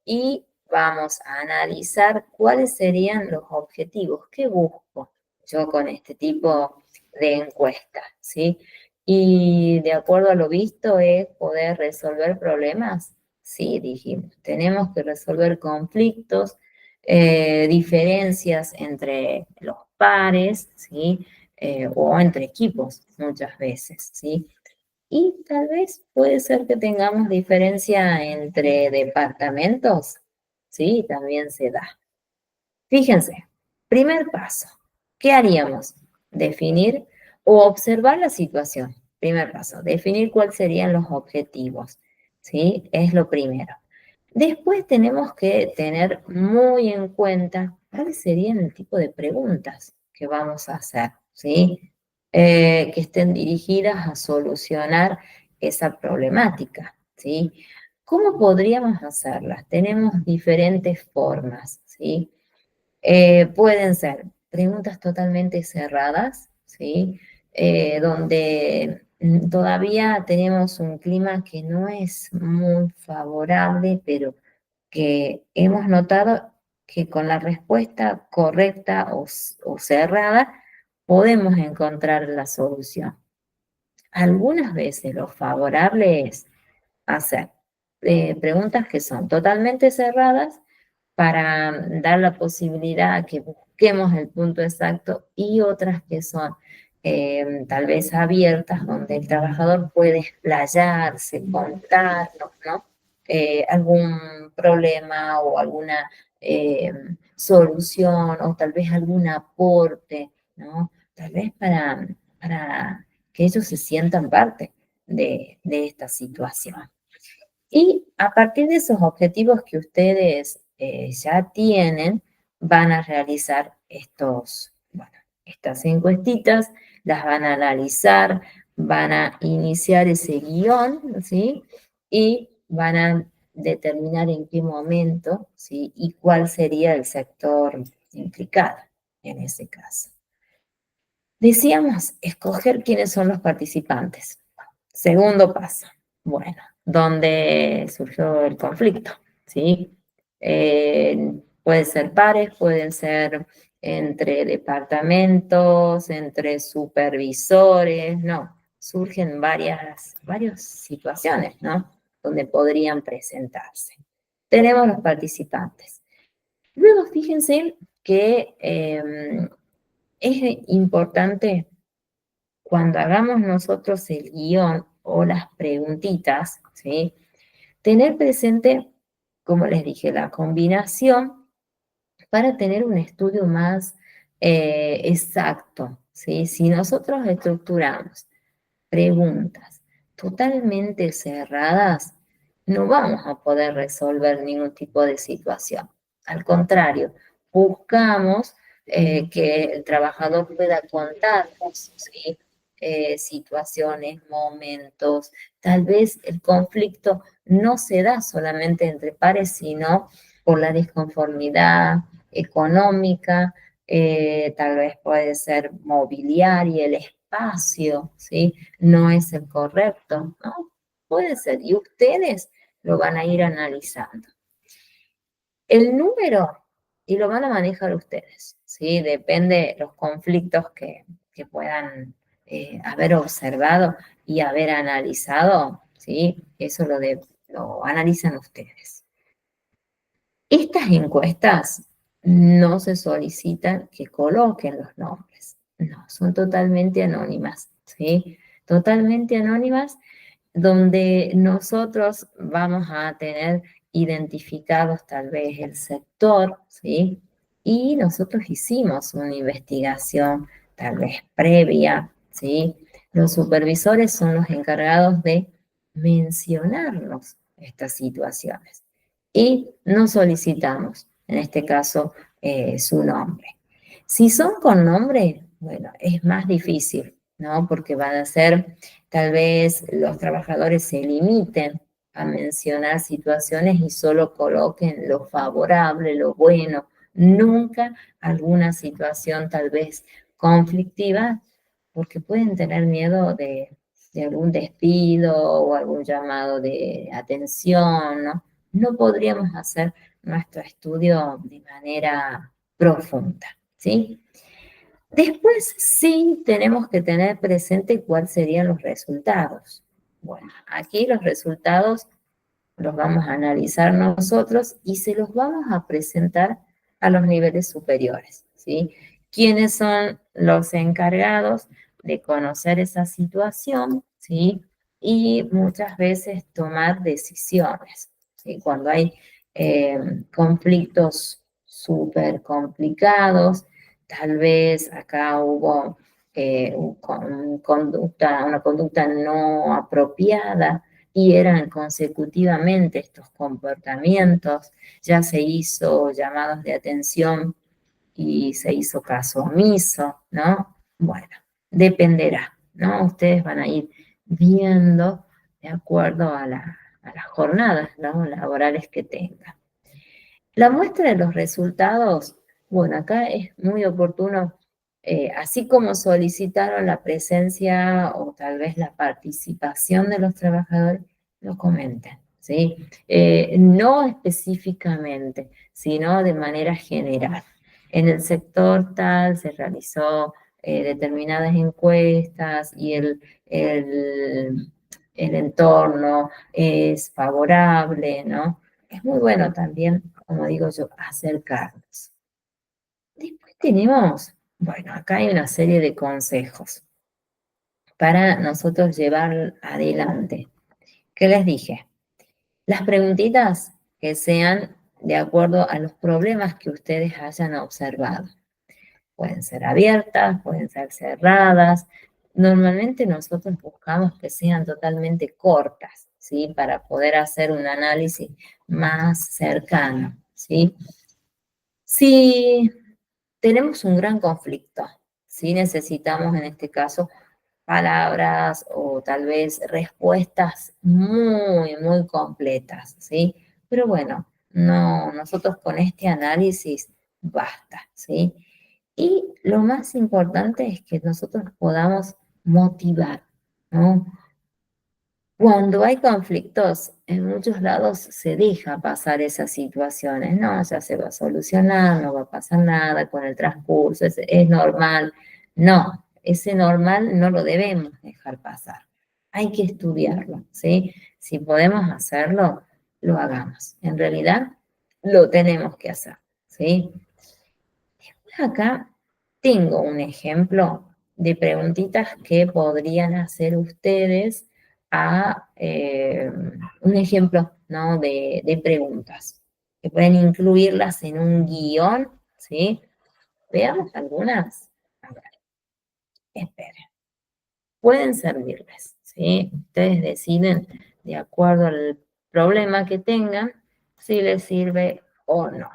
Y vamos a analizar cuáles serían los objetivos que busco yo con este tipo de encuesta, ¿sí? Y de acuerdo a lo visto es poder resolver problemas. Sí, dijimos, tenemos que resolver conflictos, diferencias entre los pares, ¿sí? O entre equipos muchas veces, ¿sí? Y tal vez puede ser que tengamos diferencia entre departamentos, ¿sí? También se da. Fíjense, primer paso, ¿qué haríamos? Definir o observar la situación. Primer paso, definir cuáles serían los objetivos, ¿sí? Es lo primero. Después tenemos que tener muy en cuenta cuáles serían el tipo de preguntas que vamos a hacer, ¿sí? que estén dirigidas a solucionar esa problemática, ¿sí? ¿Cómo podríamos hacerlas? Tenemos diferentes formas, ¿sí? Pueden ser preguntas totalmente cerradas, ¿sí? Donde todavía tenemos un clima que no es muy favorable, pero que hemos notado que con la respuesta correcta o cerrada podemos encontrar la solución. Algunas veces lo favorable es hacer preguntas que son totalmente cerradas para dar la posibilidad a que busquemos el punto exacto y otras que son tal vez abiertas, donde el trabajador puede explayarse, contarnos, ¿no? Algún problema o alguna eh, solución o tal vez algún aporte, ¿no? Tal vez para que ellos se sientan parte de esta situación. Y a partir de esos objetivos que ustedes ya tienen, van a realizar bueno, estas encuestitas, las van a analizar, van a iniciar ese guión, ¿sí? Y van a determinar en qué momento, ¿sí? Y cuál sería el sector implicado en ese caso. Decíamos, escoger quiénes son los participantes. Segundo paso, bueno, donde surgió el conflicto, ¿sí? Pueden ser pares, pueden ser entre departamentos, entre supervisores, no, surgen varias situaciones, ¿no? Donde podrían presentarse. Tenemos los participantes. Luego fíjense que es importante cuando hagamos nosotros el guión o las preguntitas, ¿sí? Tener presente, como les dije, la combinación para tener un estudio más exacto, ¿sí? Si nosotros estructuramos preguntas totalmente cerradas, no vamos a poder resolver ningún tipo de situación. Al contrario, buscamos que el trabajador pueda contarnos, ¿sí? Situaciones, momentos. Tal vez el conflicto no se da solamente entre pares, sino por la disconformidad económica, tal vez puede ser mobiliaria, el espacio, ¿sí? No es el correcto, ¿no? Puede ser, y ustedes lo van a ir analizando. El número, y lo van a manejar ustedes, ¿sí? Depende de los conflictos que puedan haber observado y haber analizado, ¿sí? Eso lo analizan ustedes. Estas encuestas no se solicitan que coloquen los nombres, no, son totalmente anónimas, ¿sí? Totalmente anónimas, donde nosotros vamos a tener identificados tal vez el sector, ¿sí? Y nosotros hicimos una investigación tal vez previa, ¿sí? Los supervisores son los encargados de mencionarnos estas situaciones y no solicitamos, en este caso, su nombre. Si son con nombre, bueno, es más difícil, ¿no? Porque van a ser, tal vez los trabajadores se limiten a mencionar situaciones y solo coloquen lo favorable, lo bueno, nunca alguna situación tal vez conflictiva, porque pueden tener miedo de algún despido o algún llamado de atención, ¿no? No podríamos hacer nuestro estudio de manera profunda, ¿sí? Después sí tenemos que tener presente cuáles serían los resultados. Bueno, aquí los resultados los vamos a analizar nosotros y se los vamos a presentar a los niveles superiores, ¿sí? ¿Quiénes son los encargados de conocer esa situación, ¿sí? Y muchas veces tomar decisiones, ¿sí? Cuando hay conflictos súper complicados, tal vez acá hubo una conducta no apropiada, y eran consecutivamente estos comportamientos, ya se hizo llamados de atención y se hizo caso omiso, ¿no? Bueno, dependerá, ¿no? Ustedes van a ir viendo de acuerdo a las jornadas, ¿no? Laborales que tengan. La muestra de los resultados, bueno, acá es muy oportuno, así como solicitaron la presencia o tal vez la participación de los trabajadores, lo comenten, ¿sí? No específicamente, sino de manera general. En el sector tal se realizó determinadas encuestas y el entorno es favorable, ¿no? Es muy bueno también, como digo yo, acercarnos. Después tenemos, bueno, acá hay una serie de consejos para nosotros llevar adelante. ¿Qué les dije? Las preguntitas que sean de acuerdo a los problemas que ustedes hayan observado. Pueden ser abiertas, pueden ser cerradas. Normalmente nosotros buscamos que sean totalmente cortas, ¿sí? Para poder hacer un análisis más cercano, ¿sí? Si tenemos un gran conflicto, si necesitamos en este caso palabras o tal vez respuestas muy completas, ¿sí? Pero bueno, no, nosotros con este análisis basta, ¿sí? Y lo más importante es que nosotros podamos motivar, ¿no? Cuando hay conflictos, en muchos lados se deja pasar esas situaciones, ¿no? Ya se va a solucionar, no va a pasar nada con el transcurso, es normal. No, ese normal no lo debemos dejar pasar. Hay que estudiarlo, ¿sí? Si podemos hacerlo, lo hagamos. En realidad, lo tenemos que hacer, ¿sí? Acá tengo un ejemplo de preguntitas que podrían hacer ustedes un ejemplo, ¿no? de preguntas, que pueden incluirlas en un guión, ¿sí? Veamos algunas. A ver, esperen. Pueden servirles, ¿sí? Ustedes deciden de acuerdo al problema que tengan si les sirve o no.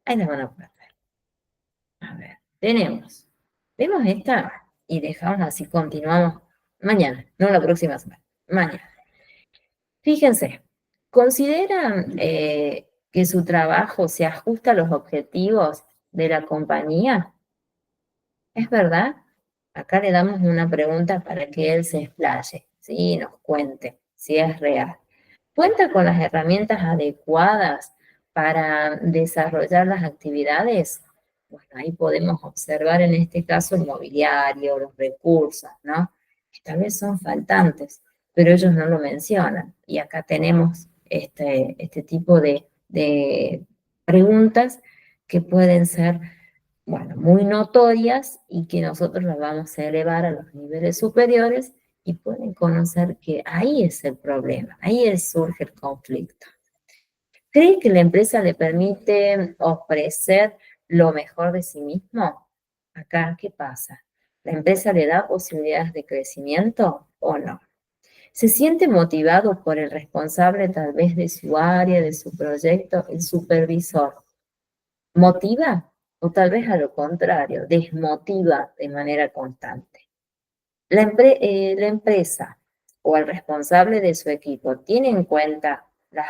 Ahí las van a poner. A ver, vemos esta y dejamos así, continuamos mañana, no la próxima semana, mañana. Fíjense, ¿consideran que su trabajo se ajusta a los objetivos de la compañía? ¿Es verdad? Acá le damos una pregunta para que él se explaye, ¿sí? Nos cuente si es real. ¿Cuenta con las herramientas adecuadas para desarrollar las actividades? Bueno, ahí podemos observar en este caso el mobiliario, los recursos, ¿no? Que tal vez son faltantes, pero ellos no lo mencionan. Y acá tenemos este tipo de preguntas que pueden ser, bueno, muy notorias y que nosotros las vamos a elevar a los niveles superiores y pueden conocer que ahí es el problema, surge el conflicto. ¿Cree que la empresa le permite ofrecer lo mejor de sí mismo? Acá, ¿qué pasa? ¿La empresa le da posibilidades de crecimiento o no? ¿Se siente motivado por el responsable tal vez de su área, de su proyecto, el supervisor? ¿Motiva? O tal vez a lo contrario, desmotiva de manera constante. La empresa o el responsable de su equipo tiene en cuenta las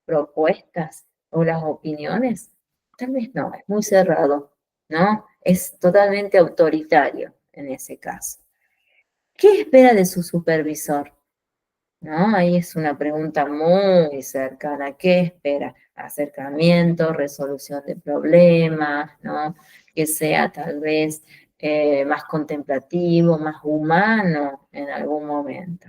propuestas o las opiniones. Tal vez no, es muy cerrado, ¿no? Es totalmente autoritario en ese caso. ¿Qué espera de su supervisor? ¿No? Ahí es una pregunta muy cercana. ¿Qué espera? Acercamiento, resolución de problemas, ¿no? Que sea tal vez más contemplativo, más humano en algún momento.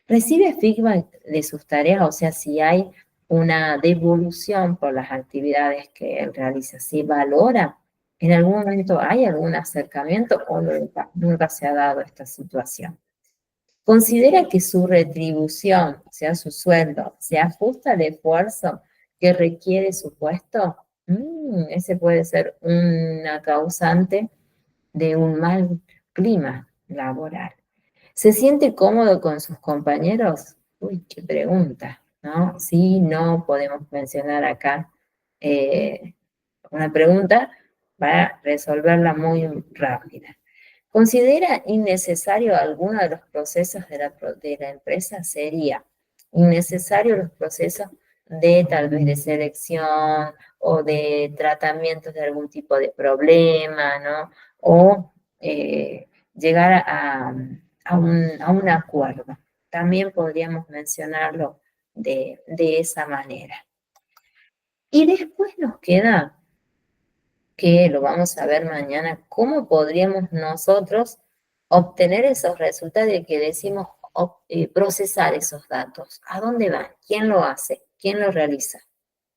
¿Recibe feedback de sus tareas? O sea, si hay una devolución por las actividades que él realiza, ¿si valora? ¿En algún momento hay algún acercamiento o nunca se ha dado esta situación? ¿Considera que su retribución, o sea, su sueldo, se ajusta al esfuerzo que requiere su puesto? Ese puede ser una causante de un mal clima laboral. ¿Se siente cómodo con sus compañeros? Uy, qué pregunta, ¿no? Sí, no, podemos mencionar acá una pregunta para resolverla muy rápida. ¿Considera innecesario alguno de los procesos de la empresa? Sería innecesario los procesos de tal vez de selección o de tratamientos de algún tipo de problema, ¿no? O llegar a un acuerdo. También podríamos mencionarlo de esa manera. Y después nos queda, que lo vamos a ver mañana, cómo podríamos nosotros obtener esos resultados de que decimos procesar esos datos. ¿A dónde van? ¿Quién lo hace? ¿Quién lo realiza?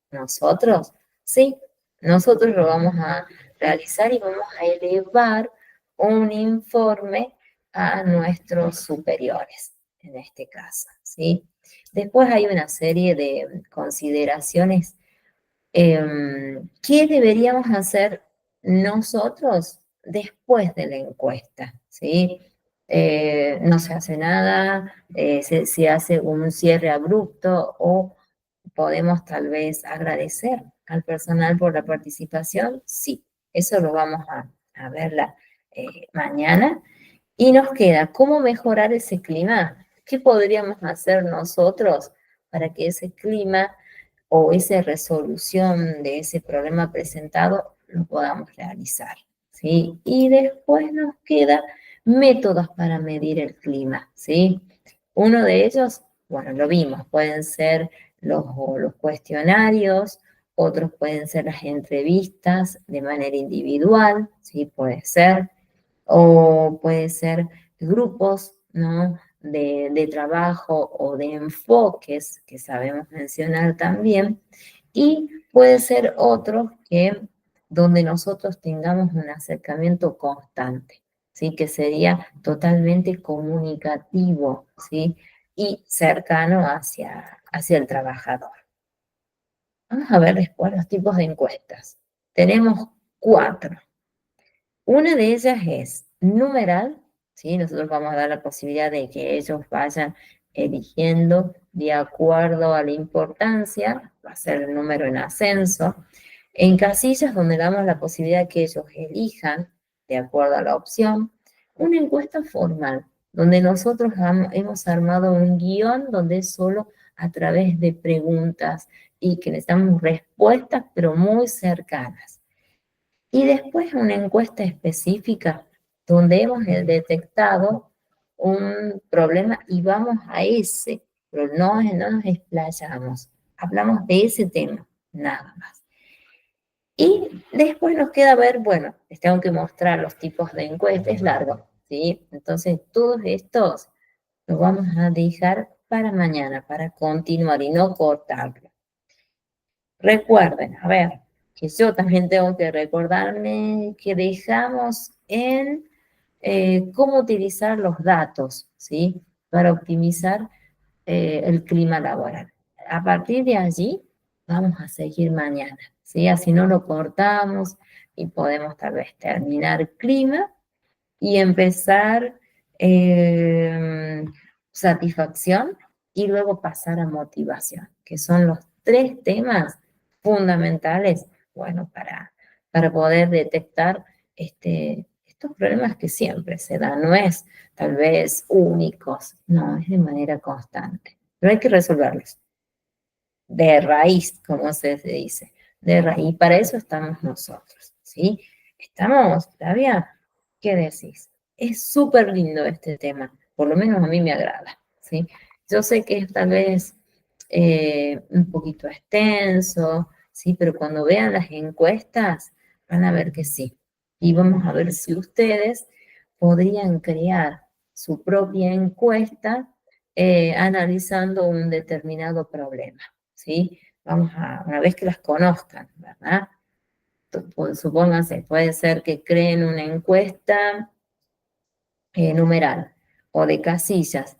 ¿Nosotros? Sí, nosotros lo vamos a realizar y vamos a elevar un informe a nuestros superiores, en este caso, ¿sí? Después hay una serie de consideraciones. ¿Qué deberíamos hacer nosotros después de la encuesta? ¿Sí? No se hace nada, se hace un cierre abrupto o podemos tal vez agradecer al personal por la participación. Sí, eso lo vamos a ver mañana. Y nos queda, ¿cómo mejorar ese clima? ¿Qué podríamos hacer nosotros para que ese clima o esa resolución de ese problema presentado lo podamos realizar? ¿Sí? Y después nos queda métodos para medir el clima, ¿sí? Uno de ellos, bueno, lo vimos, pueden ser los cuestionarios, otros pueden ser las entrevistas de manera individual, ¿sí? Puede ser, o puede ser grupos, ¿no? De trabajo o de enfoques que sabemos mencionar también, y puede ser otro que donde nosotros tengamos un acercamiento constante, ¿sí? Que sería totalmente comunicativo, ¿sí? Y cercano hacia el trabajador. Vamos a ver después los tipos de encuestas. Tenemos 4. Una de ellas es numeral, ¿sí? Nosotros vamos a dar la posibilidad de que ellos vayan eligiendo de acuerdo a la importancia, va a ser el número en ascenso. En casillas donde damos la posibilidad que ellos elijan de acuerdo a la opción. Una encuesta formal, donde nosotros hemos armado un guión donde es solo a través de preguntas y que necesitamos respuestas, pero muy cercanas. Y después una encuesta específica donde hemos detectado un problema y vamos a ese, pero no nos explayamos, hablamos de ese tema, nada más. Y después nos queda ver, bueno, les tengo que mostrar los tipos de encuestas, es largo, ¿sí? Entonces todos estos los vamos a dejar para mañana, para continuar y no cortarlo. Recuerden, a ver, que yo también tengo que recordarme que dejamos en cómo utilizar los datos, ¿sí? Para optimizar el clima laboral. A partir de allí, vamos a seguir mañana, ¿sí? Así no lo cortamos y podemos tal vez terminar clima y empezar satisfacción y luego pasar a motivación, que son los 3 temas fundamentales, bueno, para poder detectar estos problemas que siempre se dan. No es tal vez únicos, no, es de manera constante, pero hay que resolverlos de raíz, como se dice, de raíz. Y para eso estamos nosotros, ¿sí? ¿Estamos, Flavia? ¿Qué decís? Es súper lindo este tema, por lo menos a mí me agrada, ¿sí? Yo sé que es tal vez un poquito extenso, ¿sí? Pero cuando vean las encuestas van a ver que sí. Y vamos a ver si ustedes podrían crear su propia encuesta analizando un determinado problema. ¿Sí? Una vez que las conozcan, ¿verdad? Supónganse, puede ser que creen una encuesta numeral o de casillas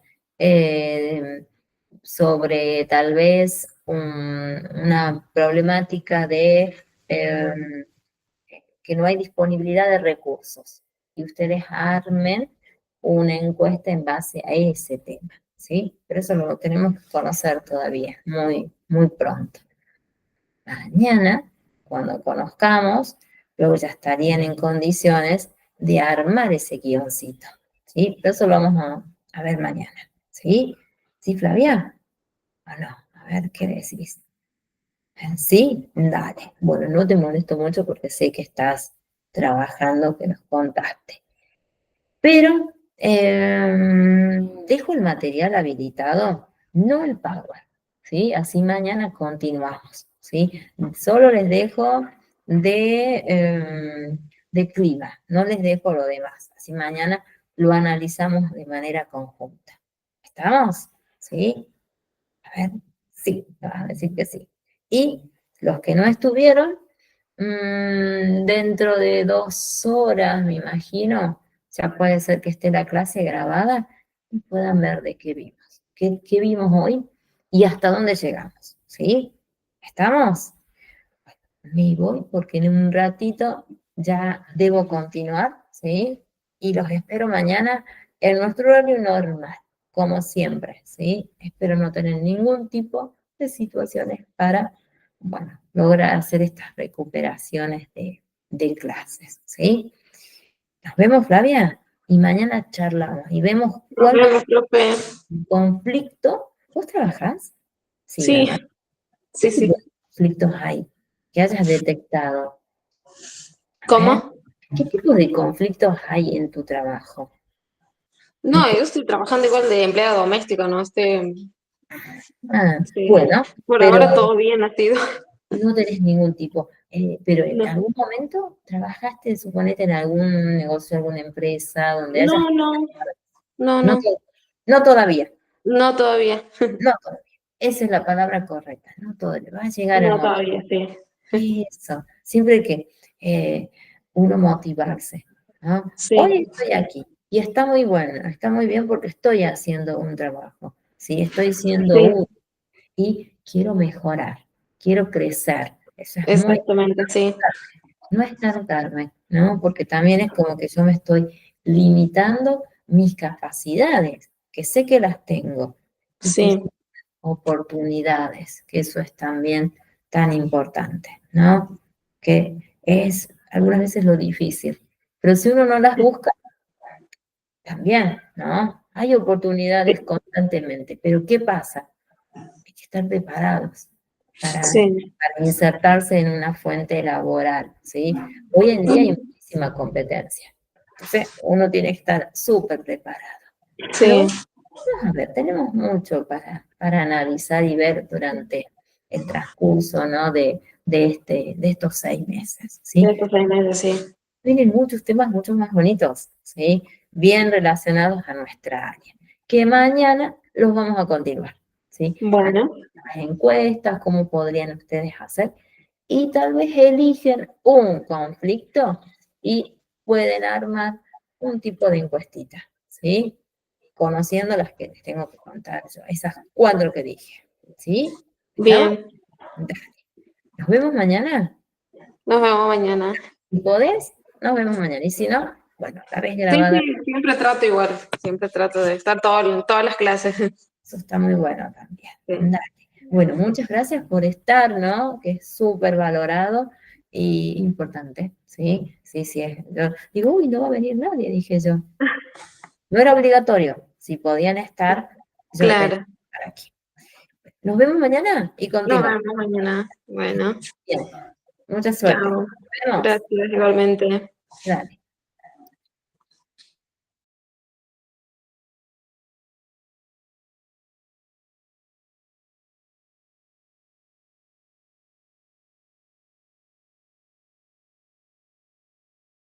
sobre tal vez una problemática de que no hay disponibilidad de recursos y ustedes armen una encuesta en base a ese tema, ¿sí? Pero eso lo tenemos que conocer todavía, muy, muy pronto. Mañana, cuando conozcamos, luego ya estarían en condiciones de armar ese guioncito, ¿sí? Pero eso lo vamos a ver mañana, ¿sí? ¿Sí, Flavia? ¿O no? A ver, ¿qué decís? ¿Sí? Dale. Bueno, no te molesto mucho porque sé que estás trabajando, que nos contaste. Pero dejo el material habilitado, no el Power, ¿sí? Así mañana continuamos, ¿sí? Solo les dejo de clima, no les dejo lo demás. Así mañana lo analizamos de manera conjunta. ¿Estamos? ¿Sí? A ver, sí, me vas a decir que sí. Y los que no estuvieron, dentro de 2 horas, me imagino, ya puede ser que esté la clase grabada y puedan ver de qué vimos, qué vimos hoy y hasta dónde llegamos, ¿sí? ¿Estamos? Me voy porque en un ratito ya debo continuar, ¿sí? Y los espero mañana en nuestro horario normal, como siempre, ¿sí? Espero no tener ningún tipo de situaciones para, bueno, lograr hacer estas recuperaciones de clases, ¿sí? Nos vemos, Flavia, y mañana charlamos y vemos Nos cuál vemos, profe. conflicto. ¿Vos trabajás? Sí, Sí, ¿verdad? ¿Qué sí, tipo sí. de conflictos hay que hayas detectado? A ver, ¿Cómo? ¿qué tipo de conflictos hay en tu trabajo? No, yo estoy trabajando igual de empleada doméstica, ¿no? Sí. Bueno, Por pero ahora todo bien ha sido. no tenés ningún tipo. Pero en No, algún momento trabajaste, suponete, en algún negocio, alguna empresa donde hayas... no, no, no, No, no, no todavía, no todavía. no todavía. Esa es la palabra correcta, no todavía. Va a llegar el No momento. todavía, sí. Eso, siempre hay que uno motivarse, ¿no? Sí, Hoy estoy aquí y está muy bueno, está muy bien porque estoy haciendo un trabajo, ¿sí? Estoy siendo sí, útil y quiero mejorar, quiero crecer. Eso es muy, exactamente, sí. no estancarme, ¿no? Porque también es como que yo me estoy limitando mis capacidades, que sé que las tengo y que Sí, oportunidades, que eso es también tan importante, ¿no? Que es algunas veces lo difícil, pero si uno no las busca, también, ¿no? Hay oportunidades constantemente, pero ¿qué pasa? Hay que estar preparados para, sí, para insertarse en una fuente laboral, ¿sí? Hoy en día hay muchísima competencia, entonces uno tiene que estar súper preparado. sí. Pero vamos a ver, tenemos mucho para analizar y ver durante el transcurso, ¿no? de estos 6 meses, De ¿sí? estos 6 meses, sí. Vienen muchos temas mucho más bonitos, ¿sí? Bien relacionados a nuestra área, que mañana los vamos a continuar, ¿sí? Bueno, Las encuestas, cómo podrían ustedes hacer, y tal vez eligen un conflicto y pueden armar un tipo de encuestita, ¿sí? Conociendo las que les tengo que contar yo, esas 4 que dije, ¿sí? ¿Estamos? bien. Dale. ¿Nos vemos mañana? Nos vemos mañana. Si podés, nos vemos mañana. Y si no, bueno, la vez Sí, sí, grabada, siempre trato igual. Siempre trato de estar todas las clases. eso está muy bueno también. Sí. Dale. Bueno, muchas gracias por estar, ¿no? Que es súper valorado y importante, ¿sí? Sí, sí. Yo digo, uy, no va a venir nadie, dije yo. No era obligatorio. Si podían estar, yo tenía que Claro. estar aquí. Nos vemos mañana y Nos continuamos. vemos mañana. Bueno, Bien, mucha suerte. chao. Nos vemos. Gracias igualmente. Dale.